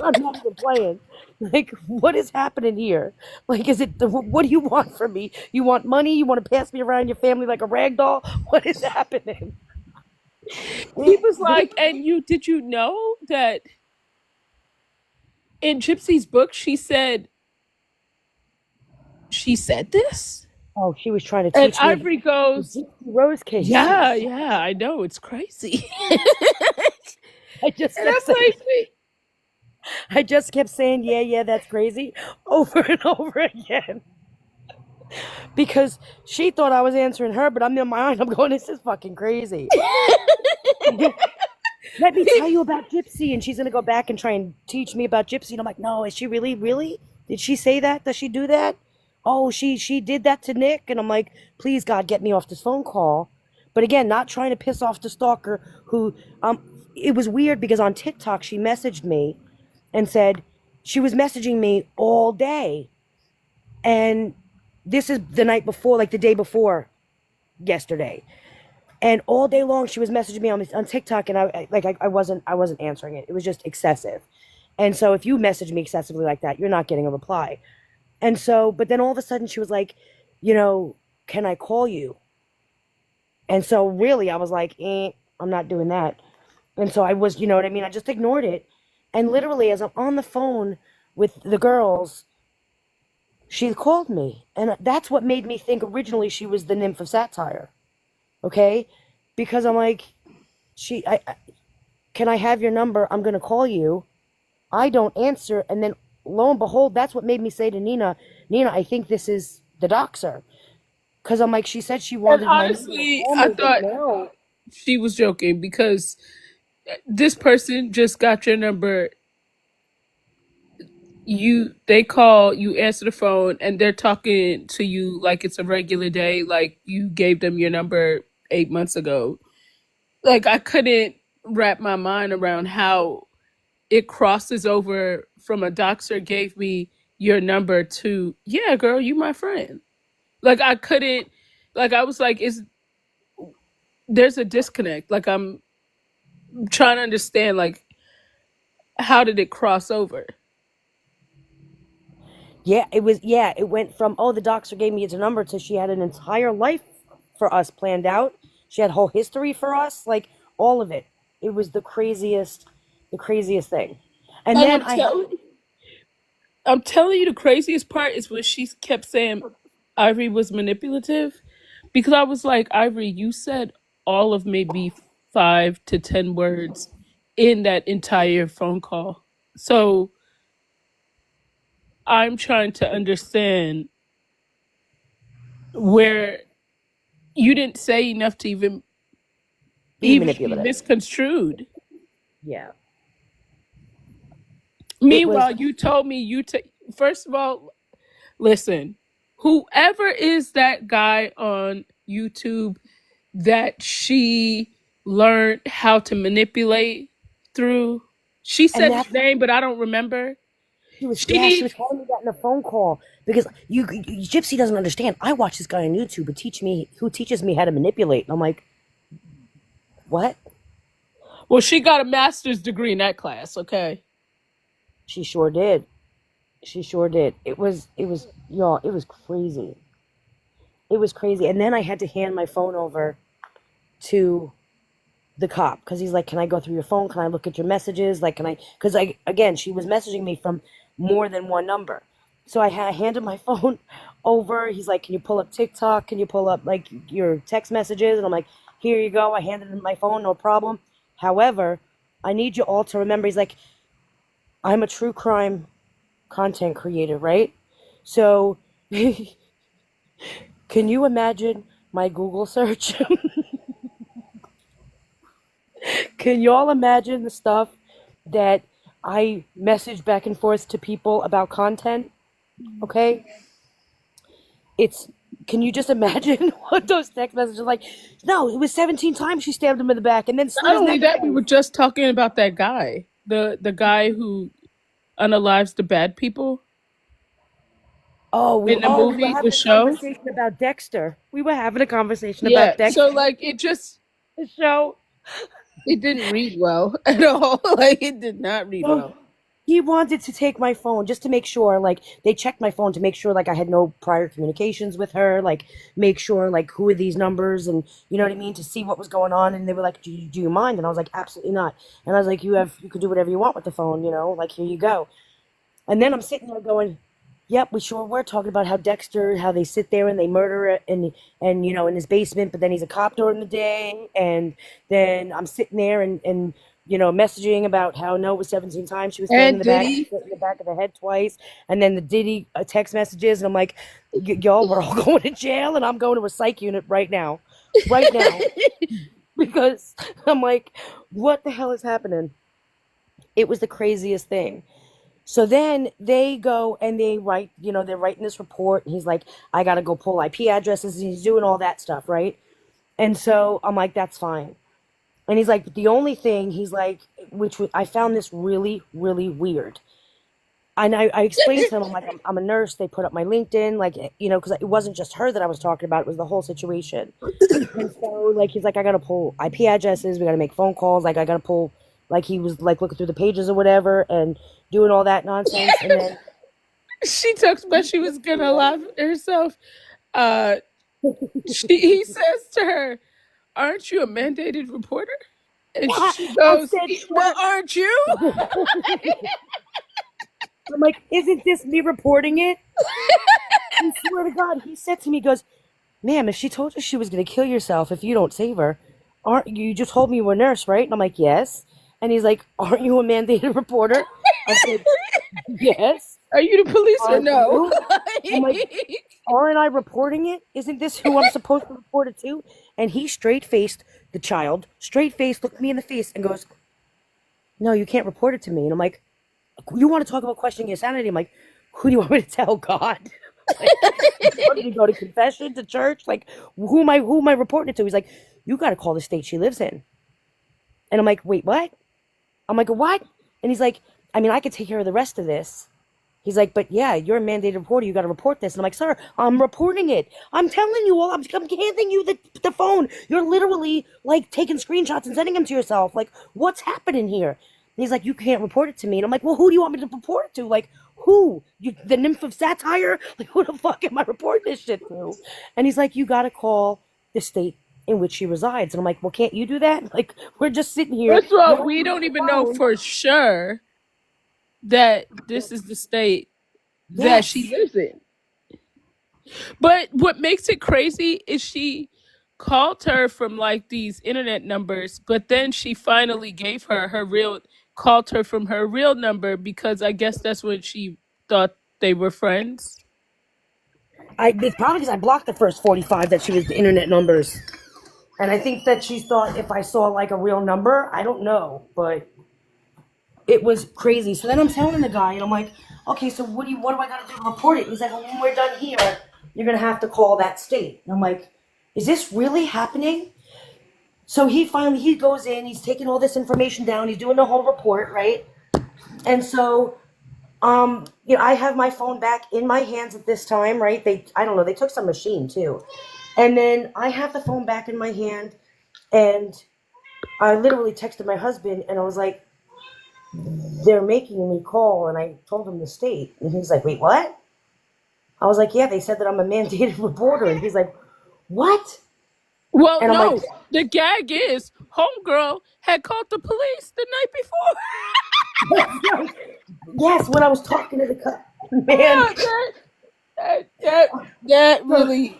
I'm not even playing. Like, what is happening here? Like, what do you want from me? You want money? You want to pass me around your family like a rag doll? What is happening? he was like, and did you know that in Gypsy's book she said this? Oh, she was trying to And teach me Ivory goes, the Rose case. yeah, I know, it's crazy. I just And kept I'm saying, like, wait. I just kept saying, yeah, that's crazy, over and over again. Because she thought I was answering her, but I'm in my mind, I'm going, this is fucking crazy. Let me tell you about Gypsy. And she's going to go back and try and teach me about Gypsy. And I'm like, no, is she really? Did she say that? Does she do that? Oh, she did that to Nick. And I'm like, please, God, get me off this phone call. But again, not trying to piss off the stalker who, it was weird because on TikTok, she messaged me and said she was messaging me all day. And this is the night before, like the day before yesterday. And all day long she was messaging me on TikTok, and I wasn't answering it. It was just excessive. And so if you message me excessively like that, you're not getting a reply. And so, but then all of a sudden she was like, you know, can I call you? And so really I was like, I'm not doing that. And so I was, you know what I mean? I just ignored it. And literally, as I'm on the phone with the girls, she called me. And that's what made me think originally she was the nymph of satire. Okay? Because I'm like, can I have your number? I'm going to call you. I don't answer. And then lo and behold, that's what made me say to Nina, Nina, I think this is the doxer. Because I'm like, she said she And wanted my number to honestly, call I me, but thought now. she was joking because this person just got your number. They call, you answer the phone, and they're talking to you like it's a regular day, like you gave them your number 8 months ago. Like, I couldn't wrap my mind around how it crosses over from a doxer gave me your number to, yeah, girl, you my friend. Like, I couldn't, like, I was like, is there's a disconnect. Like, I'm trying to understand, like, how did it cross over? Yeah, it went from, oh, the doctor gave me his number to she had an entire life for us planned out. She had whole history for us, like all of it. It was the craziest thing. And And then I had, I'm telling you, the craziest part is when she kept saying Ivory was manipulative, because I was like, Ivory, you said all of maybe 5 to 10 words in that entire phone call. So I'm trying to understand where you didn't say enough to be even be manipulative. misconstrued. Yeah. It was, Meanwhile, you told me first of all, listen, whoever is that guy on YouTube that she learned how to manipulate through, she and said his that's, name, but I don't remember. She she was needs, telling me that in a phone call because Gypsy doesn't understand. I watch this guy on YouTube who teaches me how to manipulate. And I'm like, what? well, she got a master's degree in that class, okay? She sure did. She sure did. Y'all, it was crazy. It was crazy. And then I had to hand my phone over to the cop because he's like, "Can I go through your phone? Can I look at your messages? Like, can I?" Because again, she was messaging me from more than one number. So handed my phone over. He's like, "Can you pull up TikTok? Can you pull up like your text messages?" And I'm like, "Here you go." I handed him my phone, no problem. However, I need you all to remember. He's like, "I'm a true crime content creator, right?" So, can you imagine my Google search? Can y'all imagine the stuff that I message back and forth to people about content? Okay? It's Can you just imagine what those text messages are like? No, it was 17 times she stabbed him in the back and then slit Not his only neck that, we were twice. just talking about that guy, the guy who unalives the bad people in the We were movie, the having a show. conversation about Dexter. We were having a conversation Yeah. about So Dexter, like the show. it didn't read well at all. Like, it did not read Oh, well. he wanted to take my phone just to make sure, like, they checked my phone to make sure, like, I had no prior communications with her, like, make sure, like, who are these numbers, and you know what I mean, to see what was going on. And they were like, do you mind? And I was like, absolutely not. And I was like, you could do whatever you want with the phone, you know, like, here you go. And then I'm sitting there going, yep, we sure were talking about how Dexter, how they sit there and they murder it and you know, in his basement, but then he's a cop during the day. And then I'm sitting there and you know, messaging about how no, it was 17 times she was stabbed in And the back, Diddy, in the back of the head twice. And then the Diddy text messages, and I'm like, y'all, we're all going to jail, and I'm going to a psych unit right now, because I'm like, what the hell is happening? It was the craziest thing. So then they go and they write, you know, they're writing this report. And he's like, I got to go pull IP addresses. And he's doing all that stuff, right? And so I'm like, that's fine. And he's like, the only thing, he's like, I found this really, really weird. And I explained to them, I'm like, I'm a nurse. They put up my LinkedIn, like, you know, because it wasn't just her that I was talking about. It was the whole situation. And so, like, he's like, I got to pull IP addresses. We got to make phone calls. Like, I got to pull, like, he was, like, looking through the pages or whatever and doing all that nonsense. And then she talks about she was gonna lie herself. Uh, he says to her, aren't you a mandated reporter? And Yeah, she I goes, said, well, sure. aren't you? I'm like, isn't this me reporting it? I swear to God, he said to me, he goes, ma'am, if she told you she was going to kill yourself if you don't save her, aren't you just told me you were a nurse, right? And I'm like, yes. And he's like, aren't you a mandated reporter? I said, yes. Are you the police or Aren't no? you? I'm like, aren't I reporting it? Isn't this who I'm supposed to report it to? And he straight faced the child, straight faced, looked me in the face and goes, no, you can't report it to me. And I'm like, you want to talk about questioning your sanity? I'm like, who do you want me to tell? God? Like, what, did he go to confession, to church? Like, who am I reporting it to? He's like, you got to call the state she lives in. And I'm like, wait, what? I'm like, what? And he's like, I mean, I could take care of the rest of this. He's like, but yeah, you're a mandated reporter. You got to report this. And I'm like, sir, I'm reporting it. I'm telling you all. I'm handing you the phone. You're literally like taking screenshots and sending them to yourself. Like, what's happening here? And he's like, you can't report it to me. And I'm like, well, who do you want me to report it to? Like, who? You, the nymph of satire? Like, who the fuck am I reporting this shit to? And he's like, you got to call the state in which she resides. And I'm like, well, can't you do that? Like, we're just sitting here. First of all, we don't even know for sure that this is the state that she lives in. But what makes it crazy is she called her from like these internet numbers, but then she finally gave her real, called her from her real number because I guess that's when she thought they were friends. It's probably because I blocked the first 45 that she was the internet numbers. And I think that she thought if I saw like a real number, I don't know, but it was crazy. So then I'm telling the guy, and I'm like, okay, so what do I gotta do to report it? He's like, well, when we're done here, you're gonna have to call that state. And I'm like, is this really happening? So he goes in, he's taking all this information down, he's doing the whole report, right? And so I have my phone back in my hands at this time, right? I don't know, they took some machine too. And then I have the phone back in my hand, and I literally texted my husband, and I was like, they're making me call, and I told him the state. And he's like, wait, what? I was like, yeah, they said that I'm a mandated reporter. And he's like, what? Well, And I'm no, like, the gag is homegirl had called the police the night before. yes, when I was talking to the cop, man. Yeah, that really.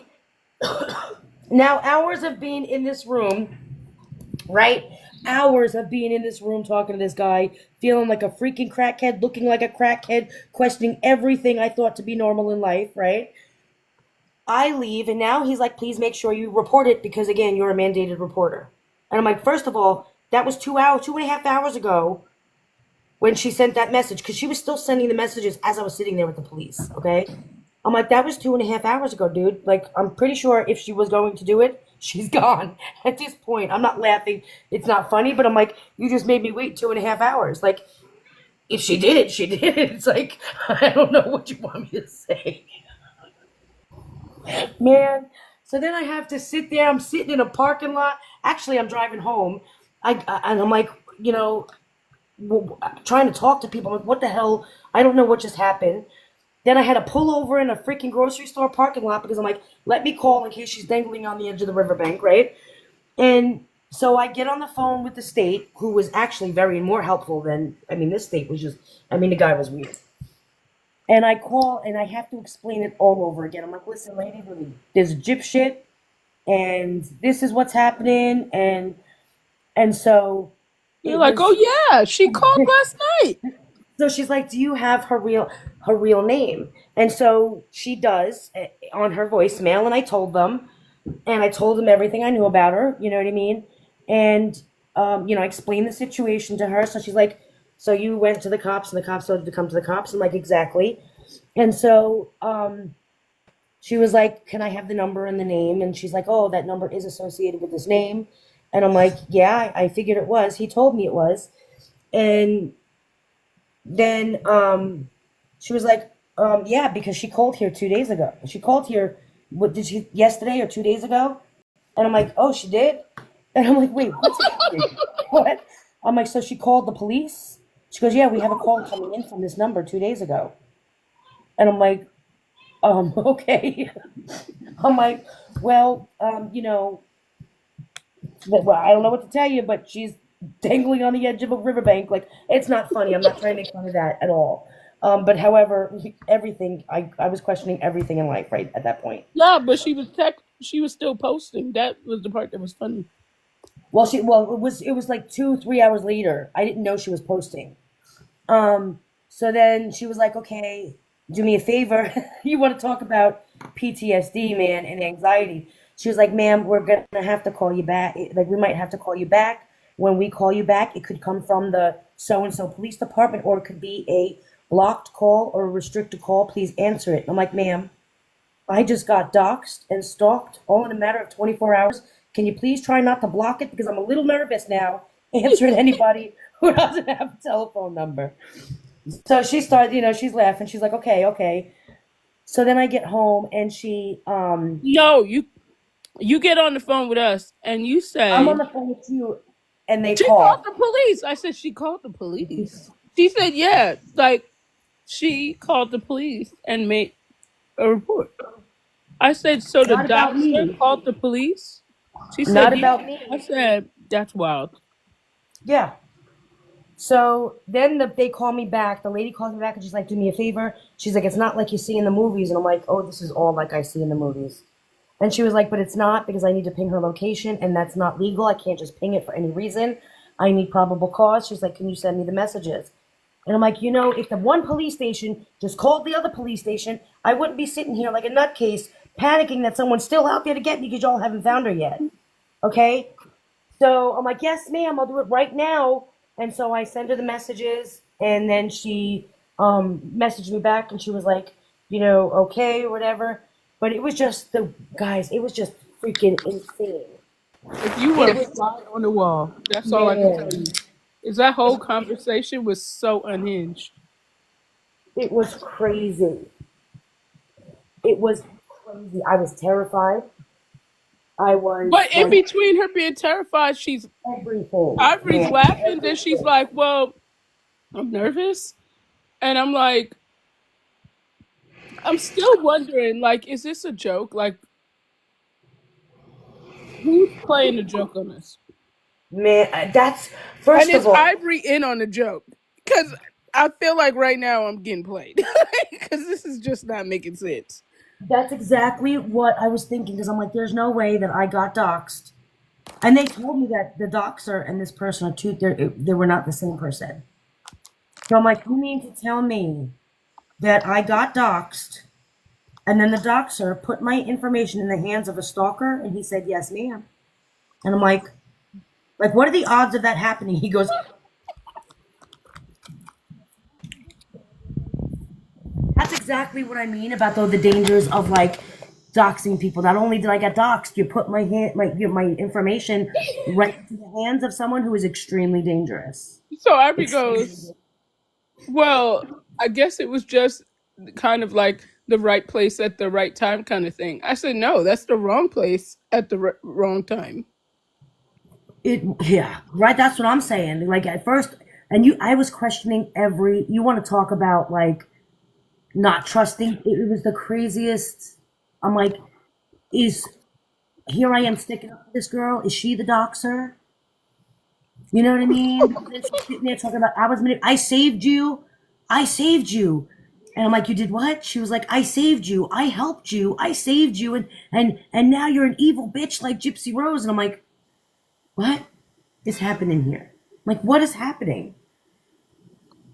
Now, hours of being in this room, right? Hours of being in this room talking to this guy, feeling like a freaking crackhead, looking like a crackhead, questioning everything I thought to be normal in life, right? I leave, and now he's like, please make sure you report it because, again, you're a mandated reporter. And I'm like, first of all, that was 2.5 hours ago when she sent that message, because she was still sending the messages as I was sitting there with the police, okay? I'm like, that was 2.5 hours ago, dude. Like, I'm pretty sure if she was going to do it, she's gone. At this point, I'm not laughing. It's not funny, but I'm like, you just made me wait 2.5 hours. Like, if she did it, she did it. It's like, I don't know what you want me to say. Man. So then I have to sit there. I'm sitting in a parking lot. Actually, I'm driving home. And I'm like, trying to talk to people. I'm like, what the hell? I don't know what just happened. Then I had to pull over in a freaking grocery store parking lot because I'm like, let me call in case she's dangling on the edge of the riverbank, right? And so I get on the phone with the state, who was actually very more helpful than, this state was just, the guy was weird. And I call and I have to explain it all over again. I'm like, listen, lady, there's gyp shit, and this is what's happening, and so You're like, oh yeah, she called last night. So she's like, do you have her real name? And so she does on her voicemail, and I told them everything I knew about her, you know what I mean? And I explained the situation to her. So she's like, so you went to the cops and the cops told you to come to the cops? I'm like, exactly. And so she was like, can I have the number and the name? And she's like, oh, that number is associated with this name. And I'm like, yeah, I figured it was. He told me it was. And then she was like, yeah, because she called here 2 days ago. She called here, yesterday or 2 days ago? And I'm like, oh, she did? And I'm like, wait, what's happening? What? I'm like, so she called the police? She goes, yeah, we have a call coming in from this number 2 days ago. And I'm like, okay. I'm like, well, Well, I don't know what to tell you, but she's dangling on the edge of a riverbank. Like, it's not funny. I'm not trying to make fun of that at all. But however, everything, I was questioning everything in life right at that point. No, but she was still posting. That was the part that was funny. Well, it was like 2, 3 hours later. I didn't know she was posting. So then she was like, okay, do me a favor. You want to talk about PTSD, man, and anxiety. She was like, ma'am, we're going to have to call you back. Like, we might have to call you back. When we call you back, it could come from the so-and-so police department, or it could be a blocked call or a restricted call. Please answer it. I'm like, ma'am, I just got doxxed and stalked all in a matter of 24 hours. Can you please try not to block it? Because I'm a little nervous now answering anybody who doesn't have a telephone number. So she started, she's laughing. She's like, okay, okay. So then I get home and No, you get on the phone with us and you I'm say on the phone with you, and they she called call. the police. I said she called the police. She said, yeah, like she called the police and made a report. I said, so the Not about doctor me. called the police? She said, Not yeah. about me. I said, that's wild. Yeah. So then they call me back. The lady calls me back and she's like, do me a favor. She's like, it's not like you see in the movies. And I'm like, oh, this is all like I see in the movies. And she was like, but it's not, because I need to ping her location and that's not legal. I can't just ping it for any reason. I need probable cause. She's like, can you send me the messages? And I'm like, if the one police station just called the other police station, I wouldn't be sitting here like a nutcase panicking that someone's still out there to get me because y'all haven't found her yet. Okay? So I'm like, yes, ma'am, I'll do it right now. And so I send her the messages, and then she messaged me back, and she was like, okay, or whatever. But it was just it was just freaking insane. If you were It a was, fly on the wall, that's all I can tell man, you. Is that whole conversation was so unhinged. it was crazy. It was crazy. I was terrified. I was But in like, between her being terrified, everything, Ivory's man, laughing, then she's everything. like, well, I'm nervous. And I'm like, I'm still wondering, like, is this a joke? Like, who's playing a joke on this? Man, that's, And first of is all, Ivory in on the joke? Because I feel like right now I'm getting played. Because this is just not making sense. that's exactly what I was thinking, because I'm like, there's no way that I got doxxed. And they told me that the doxer and this person are they were not the same person. So I'm like, you mean to tell me that I got doxxed and then the doxer put my information in the hands of a stalker? And he said, yes, ma'am. And I'm like, what are the odds of that happening? He goes, that's exactly what I mean about the dangers of like doxing people. Not only did I get doxed, you put my information right into the hands of someone who is extremely dangerous. So Ivory Extremely. goes, well, I guess it was just kind of like the right place at the right time kind of thing. I said, no, that's the wrong place at the wrong time. Yeah, right. That's what I'm saying. Like at first, I was questioning you want to talk about like not trusting. It was the craziest. I'm like, here I am sticking up for this girl. Is she the doxer? You know what I mean? And then she's sitting there talking about, I saved you. I saved you. And I'm like, you did what? She was like, I saved you. I helped you. I saved you. And now you're an evil bitch like Gypsy Rose. And I'm like, what is happening here? Like, what is happening?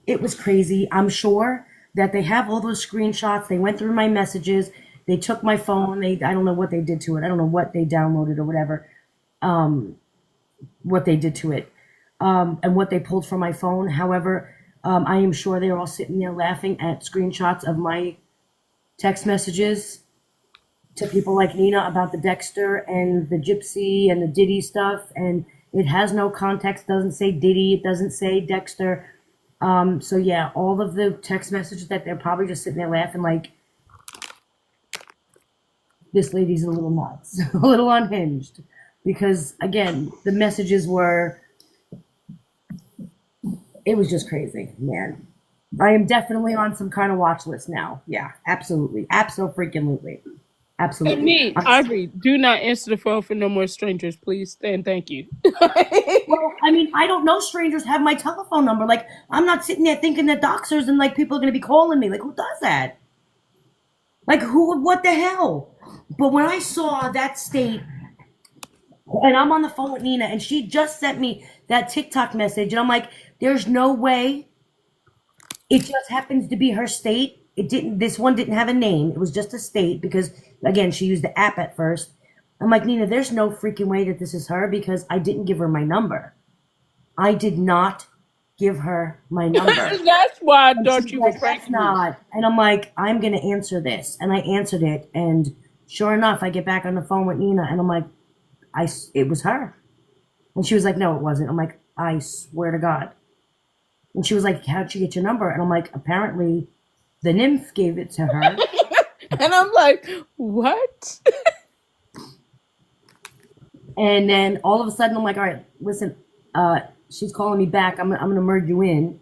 It was crazy. I'm sure that they have all those screenshots. They went through my messages. They took my phone. I don't know what they did to it. I don't know what they downloaded or whatever, what they did to it, and what they pulled from my phone. However, I am sure they're all sitting there laughing at screenshots of my text messages to people like Nina about the Dexter and the Gypsy and the Diddy stuff. And it has no context. Doesn't say Diddy. It doesn't say Dexter. So yeah, all of the text messages that they're probably just sitting there laughing like, this lady's a little nuts, a little unhinged. Because again, the messages it was just crazy, man. I am definitely on some kind of watch list now. Yeah, absolutely. Absolutely. And Absolutely. me, Ivory, do not answer the phone for no more strangers, please. And thank you. Well, I mean, I don't know strangers have my telephone number. Like, I'm not sitting there thinking that doxers and like people are going to be calling me. Like, who does that? Like, who? What the hell? But when I saw that state, and I'm on the phone with Nina, and she just sent me that TikTok message, and I'm like, there's no way. It just happens to be her state. It didn't. This one didn't have a name. It was just a state because, again, she used the app at first. I'm like, Nina, there's no freaking way that this is her because I didn't give her my number. I did not give her my number. That's why I And thought she's you were like, that's pranking me. not. And I'm like, I'm going to answer this. And I answered it. And sure enough, I get back on the phone with Nina and I'm like, it was her. And she was like, no, it wasn't. I'm like, I swear to God. And she was like, how'd she get your number? And I'm like, apparently the nymph gave it to her. And I'm like, what? And then all of a sudden, I'm like, all right, listen, she's calling me back. I'm going to merge you in.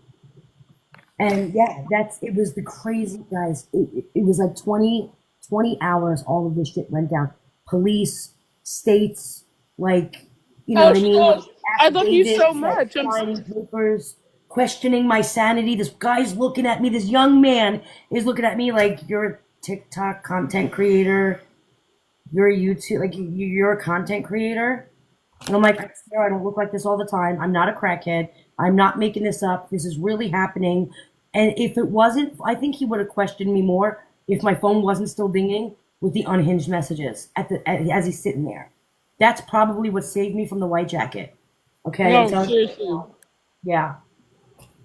And yeah, it was the crazy, guys. It was like 20 hours, all of this shit went down. Police, states, like, you know Oh, what I mean? I love you so Affidavits, much. signing papers, questioning my sanity. This guy's looking at me. This young man is looking at me like, you're a TikTok content creator. You're a YouTube, like you're a content creator. And I'm like, I swear I don't look like this all the time. I'm not a crackhead. I'm not making this up. This is really happening. And if it wasn't, I think he would have questioned me more if my phone wasn't still dinging with the unhinged messages as he's sitting there. That's probably what saved me from the white jacket. Okay, No, seriously. yeah,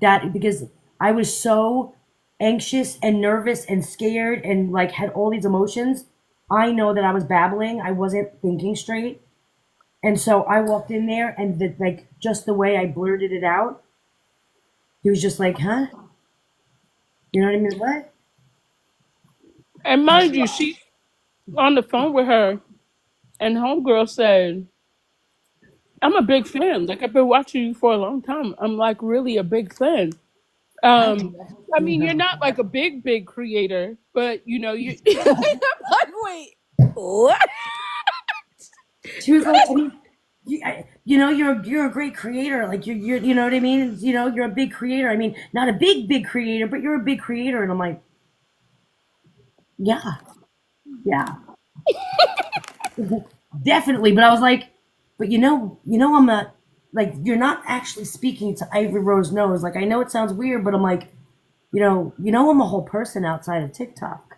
that because I was so anxious and nervous and scared and like had all these emotions. I know that I was babbling. I wasn't thinking straight. And so I walked in there and like just the way I blurted it out, he was just like, huh? You know what I mean? What? And mind you, she's on the phone with her, and homegirl said, I'm a big fan. Like, I've been watching you for a long time. I'm like really a big fan. I I mean, you're not like a big creator, but you know, you. I'm like, wait, what? She was like, I mean, you know, you're a great creator. Like you're, you know what I mean? You know, you're a big creator. I mean, not a big creator, but you're a big creator. And I'm like, yeah, yeah, definitely. But I was like, but I'm not like you're not actually speaking to Ivory Rose Nose. Like I know it sounds weird, but I'm like, I'm a whole person outside of TikTok.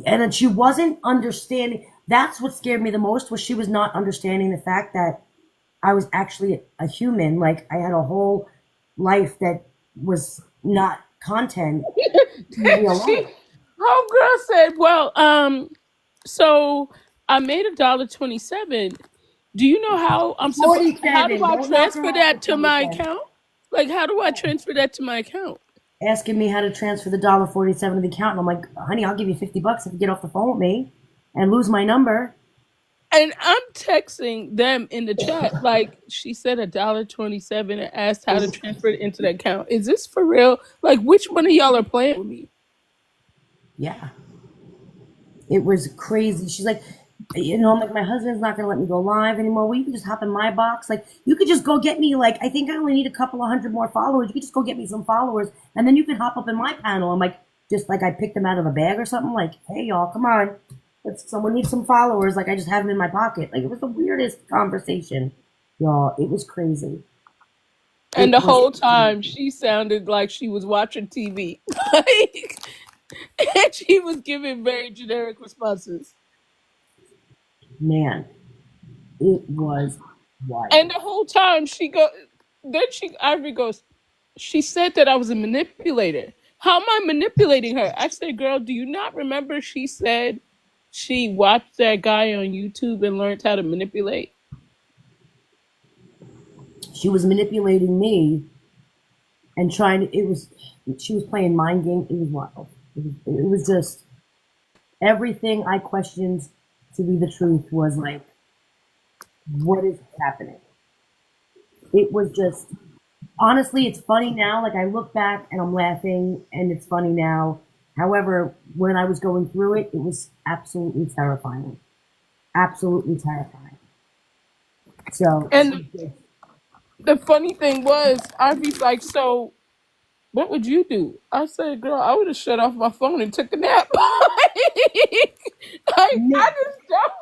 And then she wasn't understanding. That's what scared me the most was she was not understanding the fact that I was actually a human. Like I had a whole life that was not content in real life. Homegirl said, well, so I made $1.27. Do you know how I'm supposed? How do 47. I Don't knock her transfer off that at to my 47. account? Like, how do I transfer that to my account? Asking me how to transfer the $1.47 to the account. And I'm like, honey, I'll give you $50 if you get off the phone with me and lose my number. And I'm texting them in the chat, like she said $1.27 and asked how to transfer it into the account. Is this for real? Like, which one of y'all are playing with me? Yeah. It was crazy. She's like, I'm like, my husband's not gonna let me go live anymore. Well, you can just hop in my box. Like, you could just go get me. Like, I think I only need a couple of hundred more followers. You could just go get me some followers, and then you can hop up in my panel. I'm like, just like I picked them out of a bag or something. Like, hey y'all, come on, someone needs some followers. Like, I just have them in my pocket. Like, it was the weirdest conversation, y'all. It was crazy. And the whole time she sounded like she was watching TV. Like, and she was giving very generic responses. Man, it was wild. And the whole time Ivory goes, she said that I was a manipulator. How am I manipulating her? I said, girl, do you not remember she said she watched that guy on YouTube and learned how to manipulate? She was manipulating me and she was playing mind games. It was wild. It was just everything I questioned to be the truth was like, what is happening? It was just, honestly, it's funny now. Like I look back and I'm laughing and it's funny now. However, when I was going through it, it was absolutely terrifying. Absolutely terrifying. So, And the funny thing was, Ivy's like, so what would you do? I said, girl, I would have shut off my phone and took a nap. I just don't.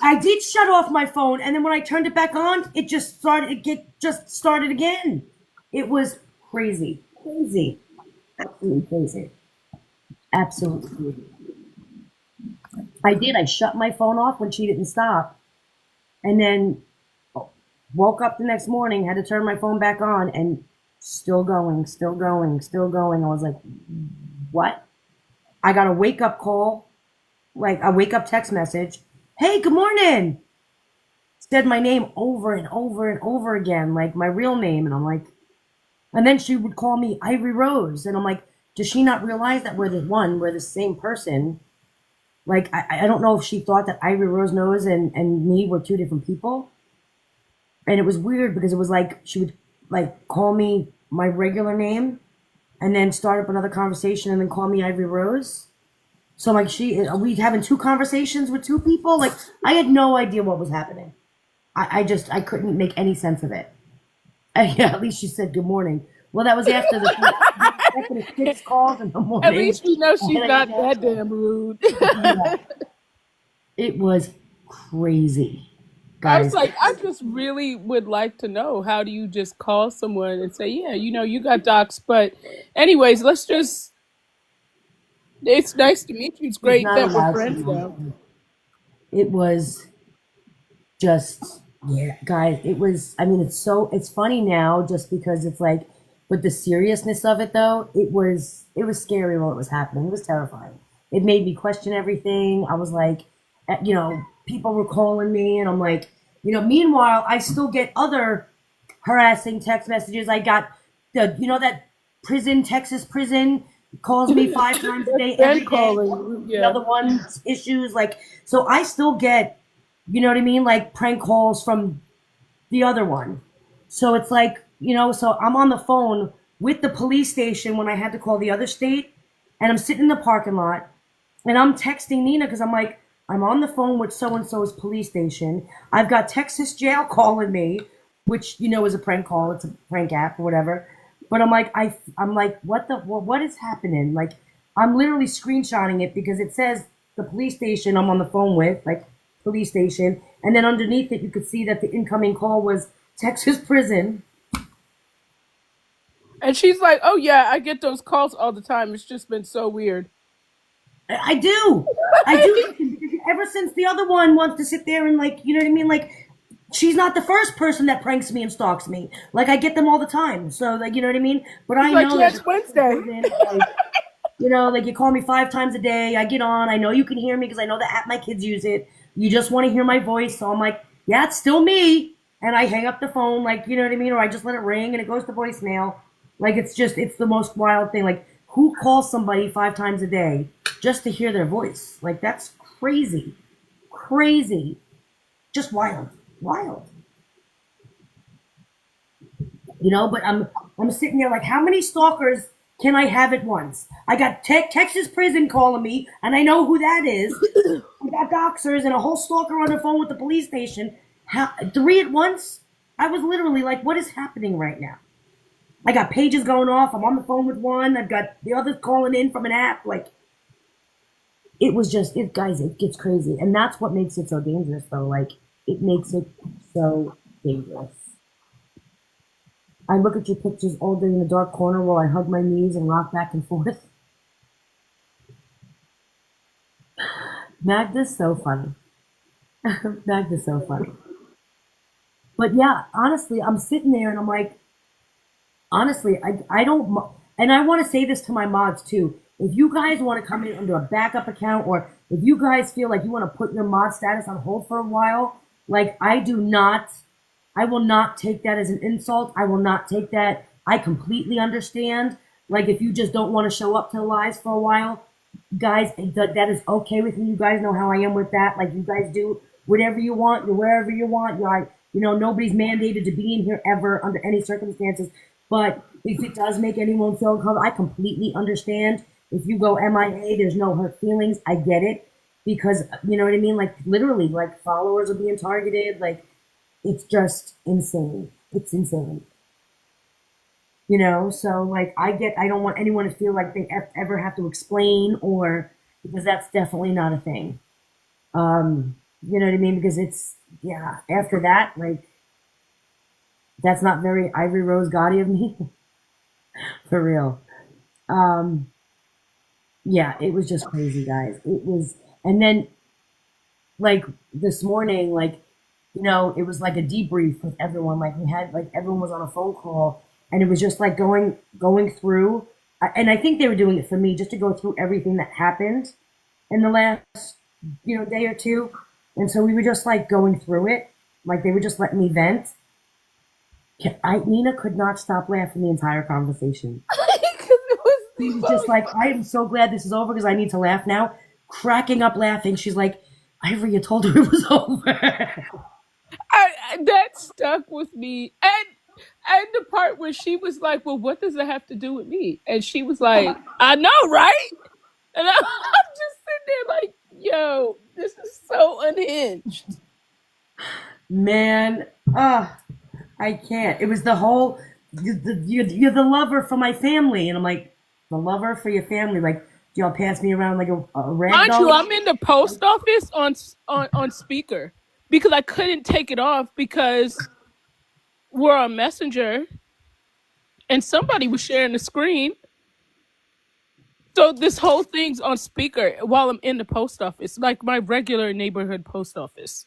I did shut off my phone, and then when I turned it back on, it just started. Just started again. It was crazy, crazy, absolutely crazy, absolutely crazy. I did. I shut my phone off when she didn't stop, and then woke up the next morning, had to turn my phone back on, and still going, still going, still going. I was like, what? I got a wake up call, like a wake up text message. Hey, good morning. Said my name over and over and over again, like my real name. And I'm like, and then she would call me Ivory Rose. And I'm like, does she not realize that we're the same person? Like, I don't know if she thought that Ivory Rose Nose and me were two different people. And it was weird because it was like she would like call me my regular name and then start up another conversation and then call me Ivory Rose. So like are we having two conversations with two people? Like I had no idea what was happening. I couldn't make any sense of it. And yeah, at least she said good morning. Well, that was after the 6 calls in the morning. At least we know she's not that damn rude. Yeah. It was crazy. Guys. I was like, I just really would like to know, how do you just call someone and say, yeah, you got docs, but anyways, it's nice to meet you. It's great that we're friends now. It was just, yeah, guys, it's funny now just because it's like, but the seriousness of it though, it was scary while it was happening. It was terrifying. It made me question everything. I was like, people were calling me and I'm like, meanwhile, I still get other harassing text messages. I got that Texas prison calls me 5 times a day, every day. Yeah. Another one's issues. Like, so I still get, like prank calls from the other one. So it's like, so I'm on the phone with the police station when I had to call the other state and I'm sitting in the parking lot and I'm texting Nina because I'm like, I'm on the phone with so-and-so's police station. I've got Texas jail calling me, which, is a prank call. It's a prank app or whatever. But I'm like, I'm like, what is happening? Like, I'm literally screenshotting it because it says the police station I'm on the phone with, like, police station. And then underneath it, you could see that the incoming call was Texas prison. And she's like, oh, yeah, I get those calls all the time. It's just been so weird. I do. Ever since the other one wants to sit there and like, Like, she's not the first person that pranks me and stalks me. Like, I get them all the time. So, like, But I know that Wednesday. Like you call me 5 times a day. I get on. I know you can hear me because I know the app my kids use it. You just want to hear my voice. So I'm like, yeah, it's still me. And I hang up the phone, like, Or I just let it ring and it goes to voicemail. Like, it's the most wild thing. Like, who calls somebody 5 times a day just to hear their voice? Like, that's crazy. Crazy. Just wild. Wild. But I'm sitting there like, how many stalkers can I have at once? I got Texas prison calling me, and I know who that is. I got doxers and a whole stalker on the phone with the police station. 3 at once? I was literally like, what is happening right now? I got pages going off. I'm on the phone with one. I've got the others calling in from an app. Like, it was just, guys, it gets crazy. And that's what makes it so dangerous, though. Like, it makes it so dangerous. I look at your pictures all day in the dark corner while I hug my knees and rock back and forth. Magda's so funny. Magda's so funny. But yeah, honestly, I'm sitting there and I'm like, honestly, I don't, and I want to say this to my mods too. If you guys want to come in under a backup account, or if you guys feel like you want to put your mod status on hold for a while, like, I will not take that as an insult. I will not take that. I completely understand. Like, if you just don't want to show up to the lives for a while, guys, that is okay with me. You guys know how I am with that. Like, you guys do whatever you want, you're wherever you want. Nobody's mandated to be in here ever under any circumstances. But if it does make anyone feel uncomfortable, I completely understand. If you go MIA, there's no hurt feelings. I get it because you know what I mean. Like literally, like followers are being targeted. Like it's just insane. It's insane. You know, so like I don't want anyone to feel like they ever have to explain or because that's definitely not a thing. You know what I mean? Because it's yeah. After that, like that's not very Ivory Rose Gotti of me, for real. Um, yeah, it was just crazy, guys. It was, and then like this morning, like you know, it was like a debrief with everyone. Like we had like everyone was on a phone call, and it was just like going through. And I think they were doing it for me just to go through everything that happened in the last day or two. And so we were just like going through it, like they were just letting me vent. Nina could not stop laughing the entire conversation. Because it was She was just like, I am so glad this is over because I need to laugh now. Cracking up laughing. She's like, Ivory, you told her it was over. that stuck with me. And the part where she was like, well, what does it have to do with me? And she was like, I know, right? And I'm just sitting there like, yo, this is so unhinged. Man, I can't. It was the whole, you're the lover for my family. And I'm like, the lover for your family? Like, do y'all pass me around like a rag Mind doll? you, I'm in the post office on speaker because I couldn't take it off because we're on Messenger and somebody was sharing the screen. So this whole thing's on speaker while I'm in the post office, like my regular neighborhood post office.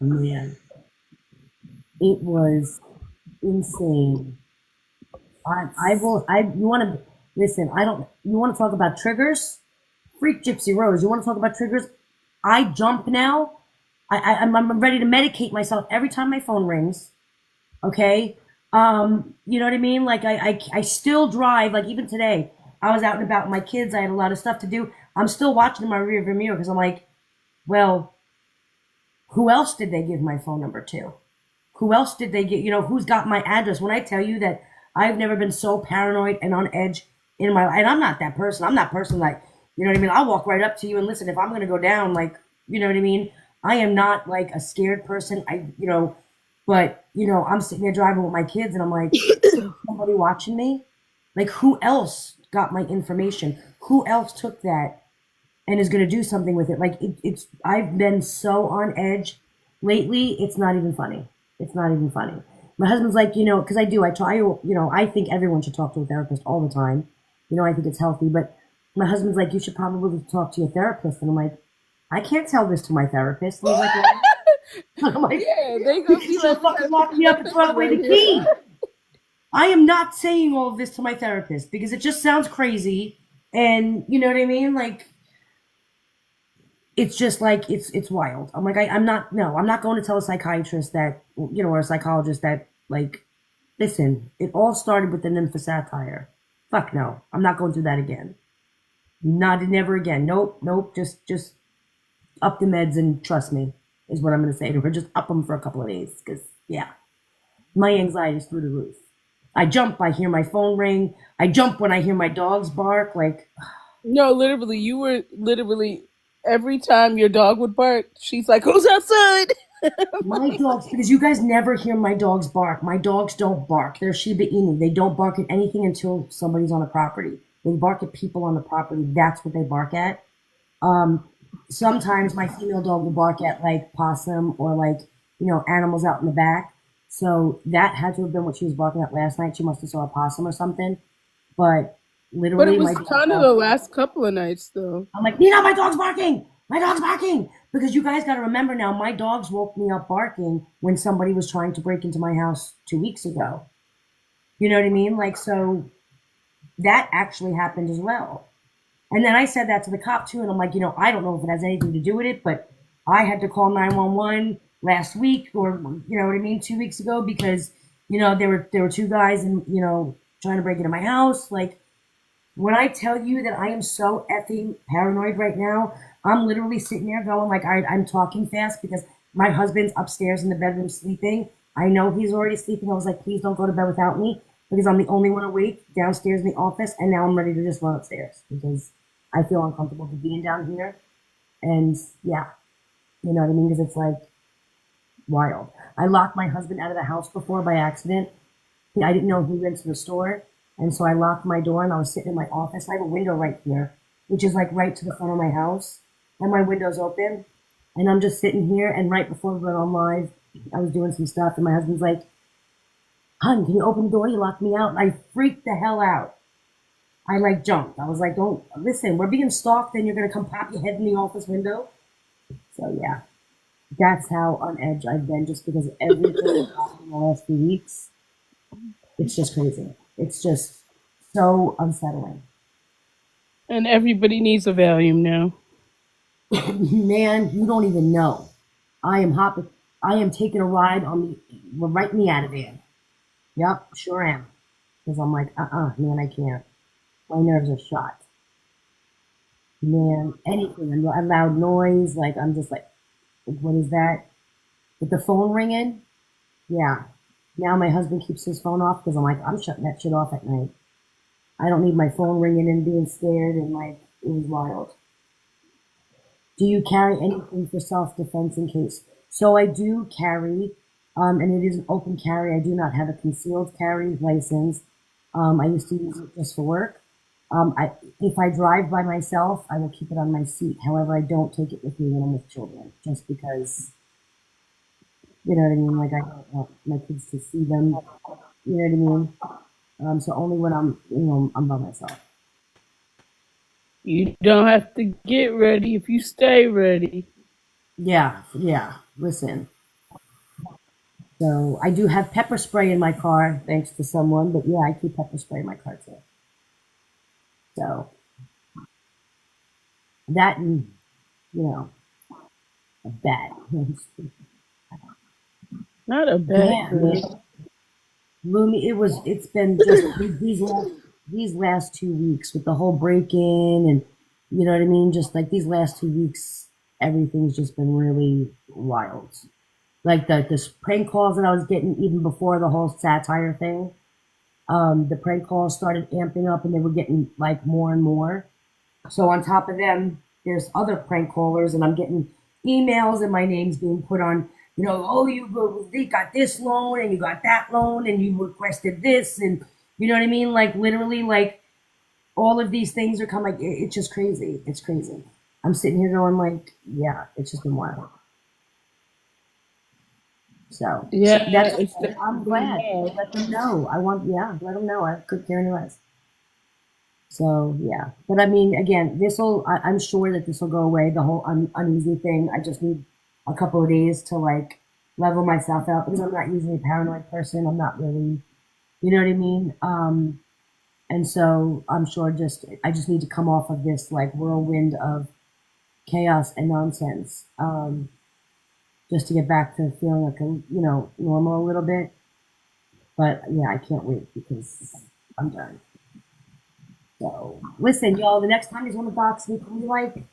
Man, it was insane. You want to, listen, you want to talk about triggers? Freak Gypsy Rose, you want to talk about triggers? I jump now. I'm ready to medicate myself every time my phone rings. Okay? You know what I mean? Like, I still drive, like, even today, I was out and about with my kids. I had a lot of stuff to do. I'm still watching my rearview mirror because I'm like, well, who else did they give my phone number to? Who else did they get, who's got my address? When I tell you that I've never been so paranoid and on edge in my life, and I'm not that person. I'm that person like, you know what I mean? I'll walk right up to you and listen, if I'm going to go down, like, you know what I mean? I am not like a scared person. But, I'm sitting there driving with my kids and I'm like, somebody watching me? Like, who else got my information? Who else took that and is going to do something with it? Like, I've been so on edge lately. It's not even funny. It's not even funny. My husband's like, because I try, I think everyone should talk to a therapist all the time. I think it's healthy. But my husband's like, you should probably talk to your therapist. And I'm like, I can't tell this to my therapist. And he's like, I'm like, yeah, they gonna be like, fucking lock me up and throw away the key. I am not saying all of this to my therapist because it just sounds crazy. And you know what I mean? Like, it's just like, it's wild. I'm like, I'm not going to tell a psychiatrist that, or a psychologist that, like, listen, it all started with the nymph satire. Fuck no. I'm not going through that again. Never again. Nope. Just up the meds and trust me is what I'm going to say to her. Just up them for a couple of days. Because, yeah, my anxiety is through the roof. I jump, I hear my phone ring. I jump when I hear my dogs bark. Like, no, literally, you were literally every time your dog would bark, she's like, who's outside? my dogs, because you guys never hear my dogs bark. My dogs don't bark. They're Shiba Inu. They don't bark at anything until somebody's on a property. They bark at people on the property. That's what they bark at. Sometimes my female dog will bark at like possum or like, animals out in the back. So that had to have been what she was barking at last night. She must have saw a possum or something. But literally, But it was kind of the last couple of nights, though. I'm like, Nina, my dog's barking. My dog's barking. Because you guys got to remember now, my dogs woke me up barking when somebody was trying to break into my house 2 weeks ago. You know what I mean? Like, so that actually happened as well. And then I said that to the cop too. And I'm like, I don't know if it has anything to do with it, but I had to call 911 last week or, you know what I mean, 2 weeks ago because, there were two guys and, trying to break into my house. Like, when I tell you that I am so effing paranoid right now, I'm literally sitting there going like, I'm talking fast because my husband's upstairs in the bedroom sleeping. I know he's already sleeping. I was like, please don't go to bed without me. because I'm the only one awake downstairs in the office, and now I'm ready to just run upstairs because I feel uncomfortable to being down here. And yeah, you know what I mean? Because it's like wild. I locked my husband out of the house before by accident. I didn't know he went to the store, and so I locked my door and I was sitting in my office. I have a window right here, which is like right to the front of my house, and my window's open, and I'm just sitting here. And right before we went on live, I was doing some stuff, and my husband's like, "Hun, can you open the door? You locked me out." And I freaked the hell out. I like jumped. I was like, "Don't listen. We're being stalked, and you're gonna come pop your head in the office window." So yeah, that's how on edge I've been, just because of everything that's happened in the last few weeks. It's just crazy. It's just so unsettling. And everybody needs a Valium now. Man, you don't even know. I am hopping. I am taking a ride on the right in the Ativan. Yep, sure am. Because I'm like, man, I can't. My nerves are shot. Man, anything, a loud noise, like I'm just like, what is that? With the phone ringing, yeah. Now my husband keeps his phone off because I'm like, I'm shutting that shit off at night. I don't need my phone ringing and being scared, and like, it was wild. Do you carry anything for self-defense in case? So I do carry, and it is an open carry. I do not have a concealed carry license. I used to use it just for work. If I drive by myself, I will keep it on my seat. However, I don't take it with me when I'm with children, just because, you know what I mean? Like, I don't want my kids to see them. You know what I mean? So only when I'm by myself. You don't have to get ready if you stay ready. Yeah. Listen. So I do have pepper spray in my car, thanks to someone. But yeah, I keep pepper spray in my car too. So that, and a bat. Not a Yeah, bad man. thing. Lumi, it's been just these last 2 weeks with the whole break-in, and you know what I mean? Just like these last 2 weeks, everything's just been really wild. Like this prank calls that I was getting even before the whole satire thing. The prank calls started amping up, and they were getting like more and more. So on top of them, there's other prank callers, and I'm getting emails, and my name's being put on. Oh, you got this loan, and you got that loan, and you requested this, and you know what I mean? Like literally, like all of these things are coming. Like it's just crazy. It's crazy. I'm sitting here going like, yeah, it's just been wild. So Yeah, that's it's okay. I'm definitely glad. bad. Let them know. Let them know. I couldn't care any less. So yeah, but I mean, again, I'm sure that this will go away. The whole uneasy thing. I just need a couple of days to like level myself out because I'm not usually a paranoid person. I'm not really, you know what I mean? And so I'm sure I just need to come off of this like whirlwind of chaos and nonsense, just to get back to feeling like normal a little bit. But yeah, I can't wait because I'm done. So listen, y'all, the next time you want to dox me, can we like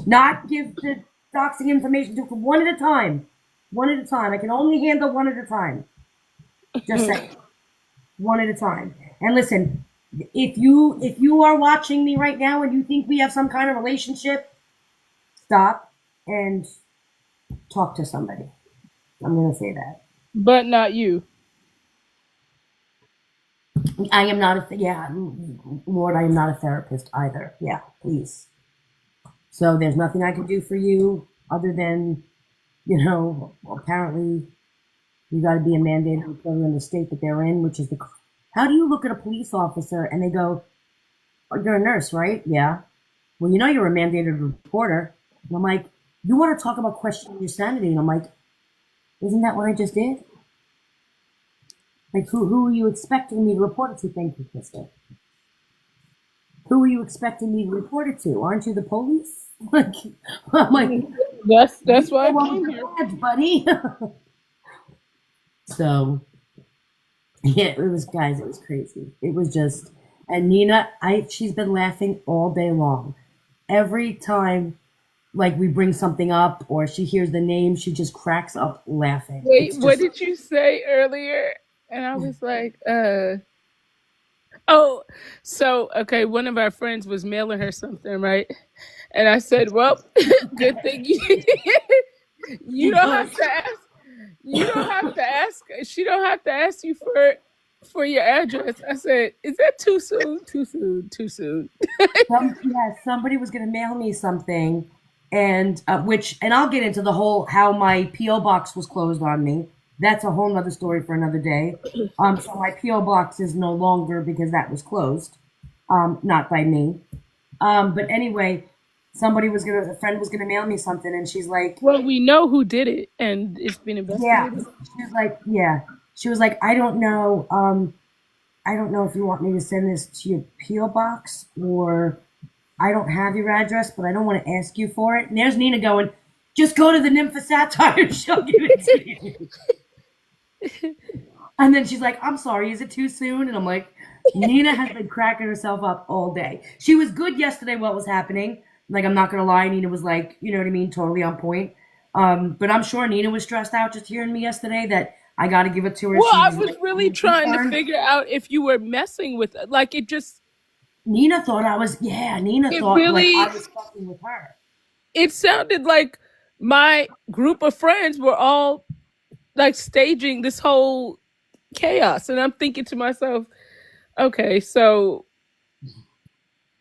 not give the doxing information to one at a time? One at a time. I can only handle one at a time. Just say one at a time. And listen, if you are watching me right now and you think we have some kind of relationship, stop and talk to somebody. I'm gonna say that. But not you. I am not Lord, I am not a therapist either. Yeah, please. So there's nothing I can do for you other than, apparently you got to be a mandated reporter in the state that they're in, which is how do you look at a police officer and they go, oh, you're a nurse, right? Yeah. Well, you're a mandated reporter. And I'm like, you want to talk about questioning your sanity? And I'm like, isn't that what I just did? Like, who are you expecting me to report it to? Thank you, Krista. Who are you expecting me to report it to? Aren't you the police? Like, I'm like, That's why I came here. badge, buddy. So, yeah, it was crazy. It was just, and Nina, she's been laughing all day long. Every time, like, we bring something up or she hears the name, she just cracks up laughing. Wait, It's what just, did you say earlier? And I was like, Oh, so okay, one of our friends was mailing her something, right? And I said, "Well, good thing you You don't have don't. to ask. You don't have to ask. She don't have to ask you for your address." I said, "Is that too soon? Too soon? Too soon?" Yeah, somebody was gonna mail me something, and and I'll get into the whole how my PO box was closed on me. That's a whole nother story for another day. So my PO box is no longer because that was closed, not by me. But anyway, a friend was gonna mail me something, and she's like, Well, we know who did it, and it's been yeah, investigated. she was like, yeah, she was like, I don't know if you want me to send this to your PO box or I don't have your address, but I don't want to ask you for it. And there's Nina going, just go to the nymph of satire. She'll give it to you. And then she's like, I'm sorry, is it too soon? And I'm like, Nina has been cracking herself up all day. She was good yesterday, what was happening. Like, I'm not going to lie. Nina was like, you know what I mean? Totally on point. But I'm sure Nina was stressed out just hearing me yesterday that I got to give it to her. Well, She I was was like, really trying to concerned. figure out if you were messing with it. Like it just Nina thought I was, yeah, Nina it thought like I really was fucking with her. it sounded like my group of friends were all like staging this whole chaos, and I'm thinking to myself, okay, so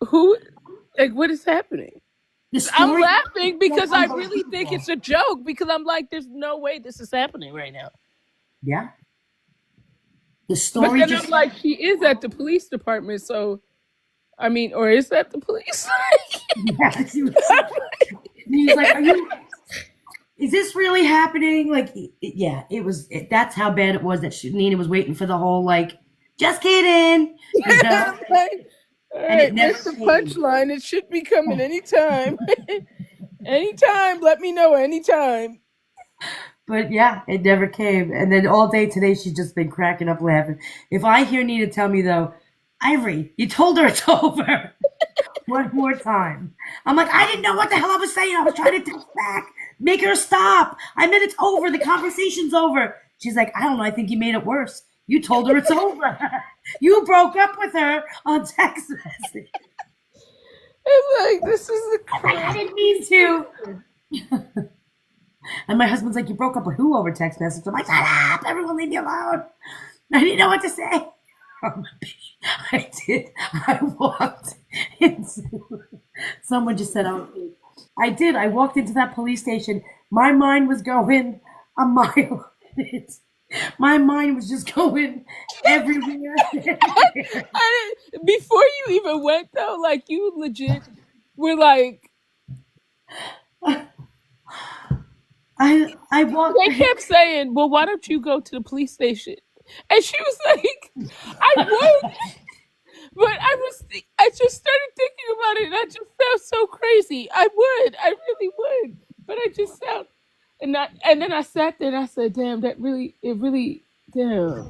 who, like, what is happening? The I'm story laughing is so because I really think unbelievable. it's a joke because I'm like, there's no way this is happening right now. Yeah. The But story then I'm just like, she is at the police department, so I mean, or is that the police? yeah, he was like, "Are you? Is this really happening?" Like, yeah, it was. That's how bad it was that Nina was waiting for the whole like, just kidding, you know, Like, all and it right, never that's the came. punchline. It should be coming anytime. Anytime, let me know anytime. But yeah, it never came. And then all day today, she's just been cracking up laughing. If I hear Nina tell me though, Ivory, you told her it's over. One more time. I'm like, I didn't know what the hell I was saying. I was trying to text back. Make her stop. I meant it's over. The conversation's over. She's like, I don't know. I think you made it worse. You told her it's over. You broke up with her on text message. It's like this is the I'm like, I crazy. didn't mean to. And my husband's like, you broke up with who over text message? I'm like, shut up. Everyone leave me alone. I didn't know what to say. I did. I walked into. Someone just said, "Oh, I did. I walked into that police station. My mind was going a mile. My mind was just going everywhere. Before you even went though, like you legit were like, I walked. they kept saying, "Well, why don't you go to the police station?" And she was like, "I would," but I just started thinking about it, and I just felt so crazy. I really would, but I just felt, and then I sat there and I said, "Damn, it really, damn,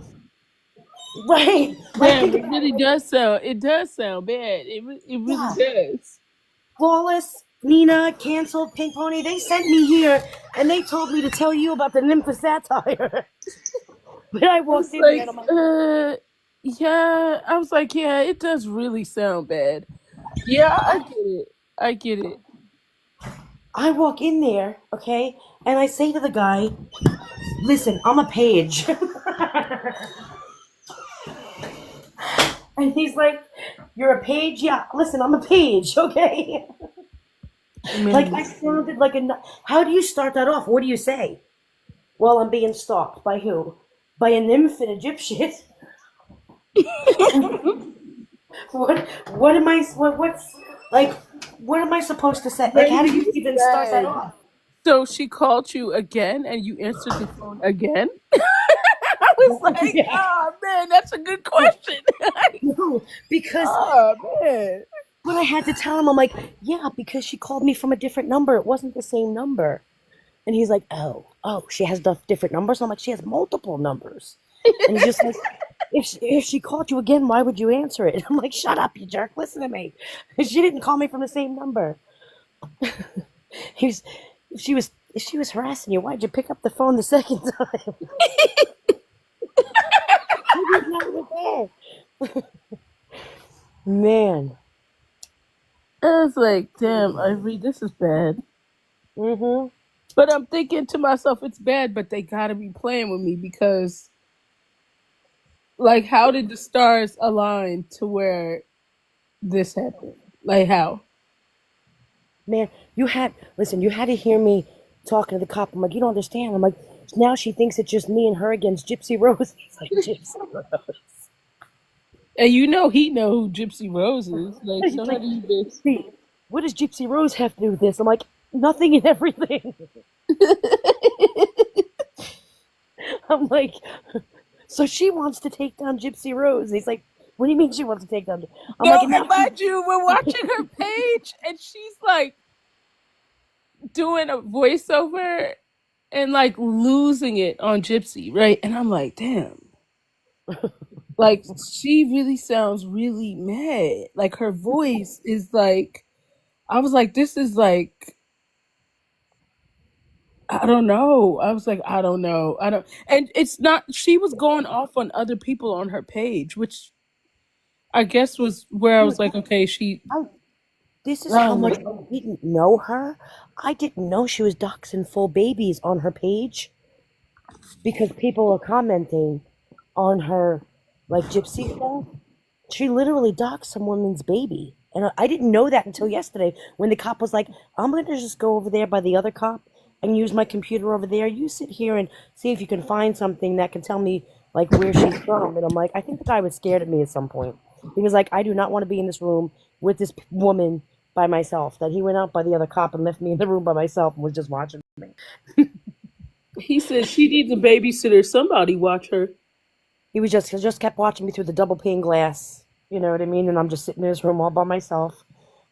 Right. Like, damn, think it about it. really Like, does sound, it does sound bad. It really yeah. does." Flawless, Nina, canceled, Pink Pony. They sent me here and they told me to tell you about the nymph of satire. But I I walked was in there and like, I'm like, yeah. I was like, yeah, it does really sound bad. Yeah, I get it. I get it. I walk in there, okay, and I say to the guy, listen, I'm a page. And he's like, you're a page? Yeah, listen, I'm a page, okay? Like, I Man. sounded like how do you start that off? What do you say? Well, I'm being stalked. By who? By a nymph in Egyptian. What am I, what's, like, what am I supposed to say? Like, Then how do he you even start that said, off? so she called you again and you answered the phone again? I was like, Yeah. oh man, that's a good question. No, because Oh man. when I had to tell him, I'm like, yeah, because she called me from a different number. It wasn't the same number. And he's like, oh, she has different numbers. And I'm like, she has multiple numbers. And he's just like, if she called you again, why would you answer it? I'm like, shut up, you jerk. Listen to me. She didn't call me from the same number. He's, if she was harassing you, why'd you pick up the phone the second time? You didn't know it was there. Man. I was like, damn, Ivory, this is bad. Mm-hmm. But I'm thinking to myself, it's bad, but they gotta be playing with me because, like, how did the stars align to where this happened? Like, how? Man, listen, you had to hear me talking to the cop. I'm like, you don't understand. I'm like, now she thinks it's just me and her against Gypsy Rose. He's like, Gypsy Rose. And you know he know who Gypsy Rose is. Like, He's so how like, do you base? "See, what does Gypsy Rose have to do with this? I'm like, nothing and everything. I'm like, so she wants to take down Gypsy Rose. And he's like, what do you mean she wants to take down? I'm No, like, and now and mind you, we're watching her page, and she's like doing a voiceover and like losing it on Gypsy, right? And I'm like, damn. Like she really sounds really mad. Like her voice is like I was like, this is like I don't know. I was like, I don't know. I don't and it's not she was going off on other people on her page, which I guess was where I was dude, like, okay, she I, this is I how don't much know. I didn't know her. I didn't know she was doxing full babies on her page because people are commenting on her like Gypsy stuff. She literally doxed some woman's baby. And I didn't know that until yesterday when the cop was like, I'm going to just go over there by the other cop and use my computer over there. You sit here and see if you can find something that can tell me like where she's from. And I'm like, I think the guy was scared of me at some point. He was like, I do not want to be in this room with this woman by myself. That he went out by the other cop and left me in the room by myself and was just watching me. He said she needs a babysitter. Somebody watch her. He just kept watching me through the double pane glass. You know what I mean? And I'm just sitting in his room all by myself.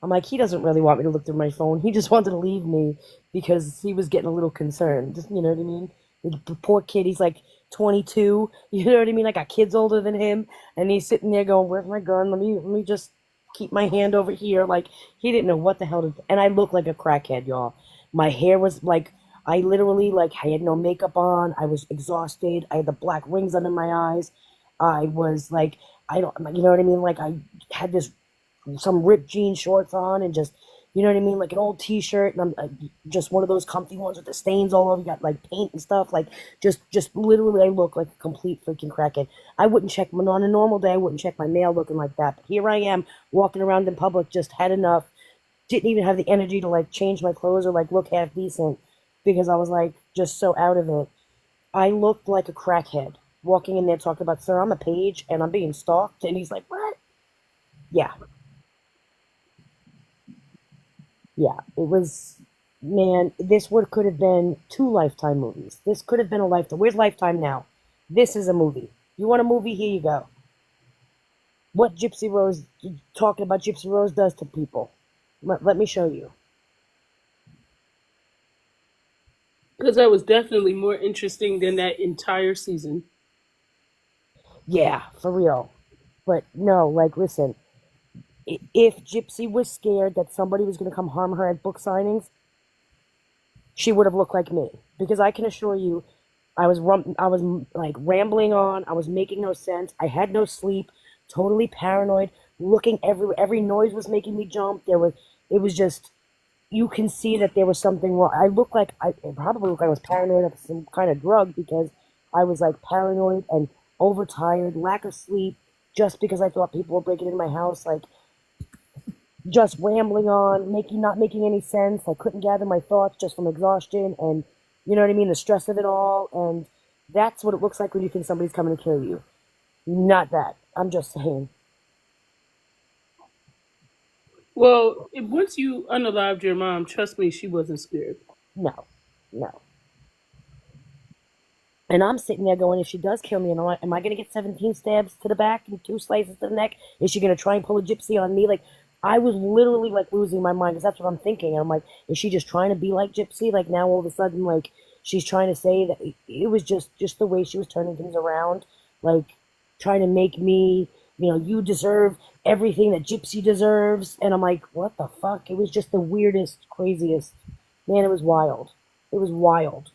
I'm like, he doesn't really want me to look through my phone. He just wanted to leave me because he was getting a little concerned. You know what I mean? The poor kid, he's like 22. You know what I mean? I got kids older than him, and he's sitting there going, "Where's my gun? Let me just keep my hand over here." Like he didn't know what the hell to. And I looked like a crackhead, y'all. My hair was like I literally like I had no makeup on. I was exhausted. I had the black rings under my eyes. I was like I don't, you know what I mean? Like I had this some ripped jean shorts on and just you know what I mean, like an old T-shirt, and I'm just one of those comfy ones with the stains all over. You got like paint and stuff, like just literally, I look like a complete freaking crackhead. I wouldn't check on a normal day. I wouldn't check my mail looking like that. But here I am walking around in public, just had enough. Didn't even have the energy to like change my clothes or like look half decent because I was like just so out of it. I looked like a crackhead walking in there talking about, sir, I'm a page and I'm being stalked, and he's like, what? Yeah, yeah, it was, man, this would could have been two Lifetime movies. This could have been a Lifetime. Where's Lifetime now? This is a movie. You want a movie? Here you go. What Gypsy Rose, talking about Gypsy Rose does to people. Let me show you. Because that was definitely more interesting than that entire season. Yeah, for real. But no, like, listen, if Gypsy was scared that somebody was going to come harm her at book signings, she would have looked like me. Because I can assure you, I was like rambling on. I was making no sense. I had no sleep. Totally paranoid. Looking every noise was making me jump. It was just you can see that there was something wrong. I probably looked like I was paranoid of some kind of drug because I was like paranoid and overtired, lack of sleep, just because I thought people were breaking into my house. Like just rambling on, not making any sense. I couldn't gather my thoughts just from exhaustion and you know what I mean, the stress of it all. And that's what it looks like when you think somebody's coming to kill you. Not that. I'm just saying. Well, once you unalived your mom, trust me, she wasn't scared. No, no. And I'm sitting there going, if she does kill me, am I going to get 17 stabs to the back and 2 slices to the neck? Is she going to try and pull a Gypsy on me? Like, I was literally like losing my mind because that's what I'm thinking. And I'm like, is she just trying to be like Gypsy? Like now all of a sudden, like she's trying to say that it was just the way she was turning things around, like trying to make me, you deserve everything that Gypsy deserves. And I'm like, what the fuck? It was just the weirdest, craziest. Man, it was wild. It was wild.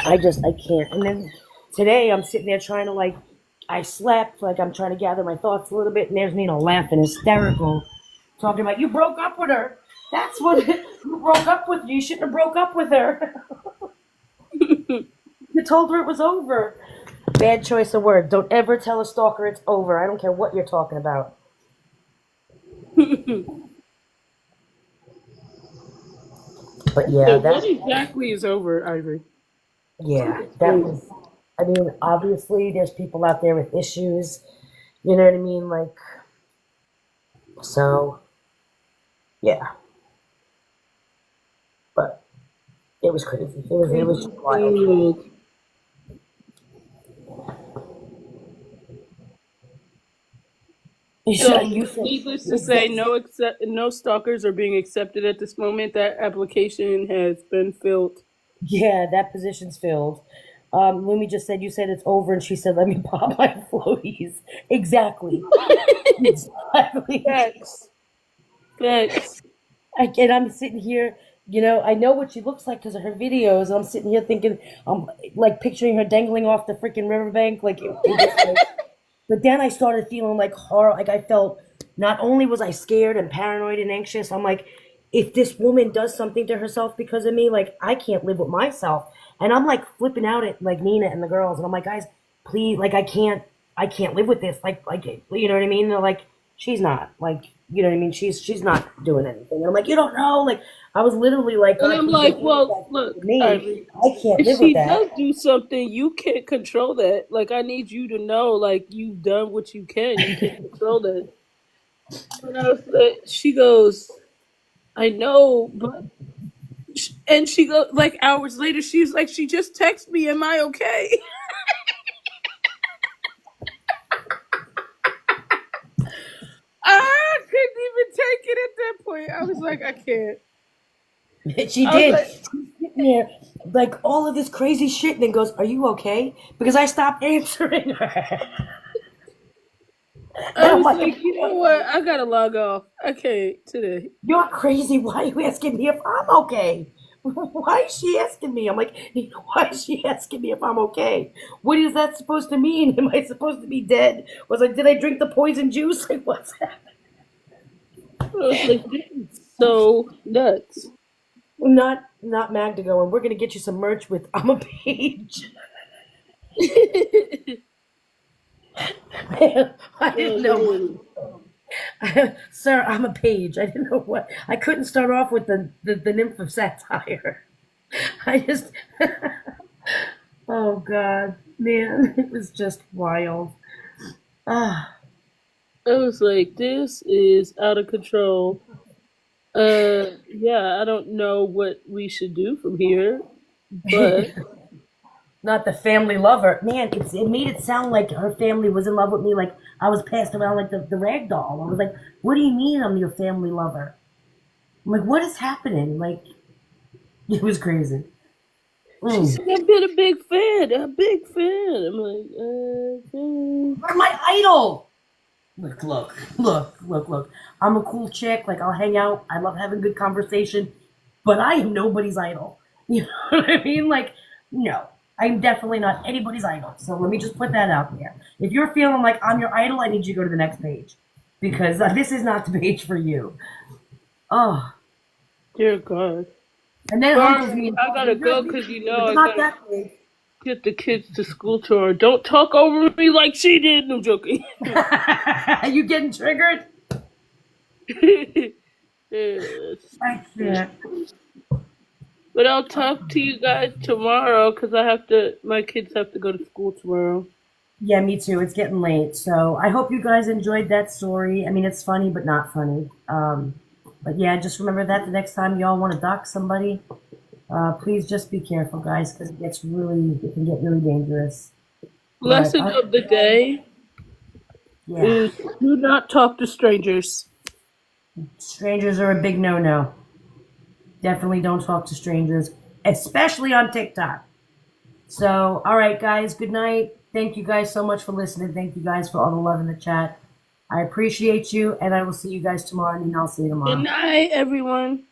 I can't. And then today I'm sitting there trying to like I slept, like I'm trying to gather my thoughts a little bit, and there's Nina laughing hysterical, talking about you broke up with her. That's what you broke up with. You shouldn't have broke up with her. You told her it was over. Bad choice of words. Don't ever tell a stalker it's over. I don't care what you're talking about. But yeah, So that what exactly is over, Ivory? yeah, that was. I mean, obviously, there's people out there with issues. You know what I mean? Like, so yeah. But it was crazy. It was just wild. So, You said needless to say, no stalkers are being accepted at this moment. That application has been filled. yeah, that position's filled. Lumi just said you said it's over, and she said, "Let me pop my floaties." Exactly. Exactly. Facts. Facts. And I'm sitting here, I know what she looks like because of her videos. And I'm sitting here thinking, I'm like picturing her dangling off the freaking riverbank, like but then I started feeling like horror. Like I felt, not only was I scared and paranoid and anxious, I'm like, if this woman does something to herself because of me, like I can't live with myself. And I'm like flipping out at like Nina and the girls, and I'm like, guys, please, like I can't live with this. Like you know what I mean? They're like, she's not like, you know what I mean? She's not doing anything. And I'm like, you don't know. Like I was literally like, And God, I'm please like, don't do well, that look, to me. Ivory, I can't if live with she that. does do something, you can't control that. Like, I need you to know, like, you've done what you can. You can't control that. And I was like, she goes, I know, but, and she goes, like, hours later, she's like, she just texted me, am I okay? I couldn't even take it at that point. I was like, I can't. She I was did. like, She's sitting there, like all of this crazy shit, and then goes, "Are you okay?" Because I stopped answering her, I and I'm was like, like, you know what? I gotta log off. I can't today. "You're crazy. Why are you asking me if I'm okay? Why is she asking me?" I'm like, "Why is she asking me if I'm okay? What is that supposed to mean? Am I supposed to be dead? Was like, did I drink the poison juice? Like, what's happening?" I was like, this is so nuts. Not Magda going, "We're gonna get you some merch with I'm a page." Man, I No, didn't know. literally. Sir, I'm a page. I didn't know what. I couldn't start off with the nymph of satire. I just. Oh, God. Man, it was just wild. Ah, I was like, this is out of control. Yeah, I don't know what we should do from here, but not the family lover. Man, it made it sound like her family was in love with me, like I was passed around like the rag doll. I was like, what do you mean I'm your family lover? I'm like, what is happening? Like, it was crazy. she Mm. said, I've been a big fan, a big fan. I'm like, okay. You're my idol. Look. I'm a cool chick. Like, I'll hang out. I love having good conversation, but I am nobody's idol. You know what I mean? Like, no, I'm definitely not anybody's idol. So let me just put that out there. If you're feeling like I'm your idol, I need you to go to the next page because this is not the page for you. Oh, Dear God. and then Well, humbles me. And I tells me, gotta "You're go the because you but know I not gotta that page." get the kids to school tomorrow. Don't talk over me like she did. No, I'm joking. Are you getting triggered? Yes. I can't. But I'll talk to you guys tomorrow because my kids have to go to school tomorrow. Yeah, me too. It's getting late. So I hope you guys enjoyed that story. I mean, it's funny, but not funny. But yeah, just remember that the next time y'all want to dox somebody, please just be careful, guys, because it can get really dangerous. But Lesson of the day yeah, is do not talk to strangers. strangers are a big no-no. Definitely don't talk to strangers, especially on TikTok. So, all right, guys, good night. Thank you guys so much for listening. Thank you guys for all the love in the chat. I appreciate you, and I will see you guys tomorrow, and I'll see you Good tomorrow. night, everyone.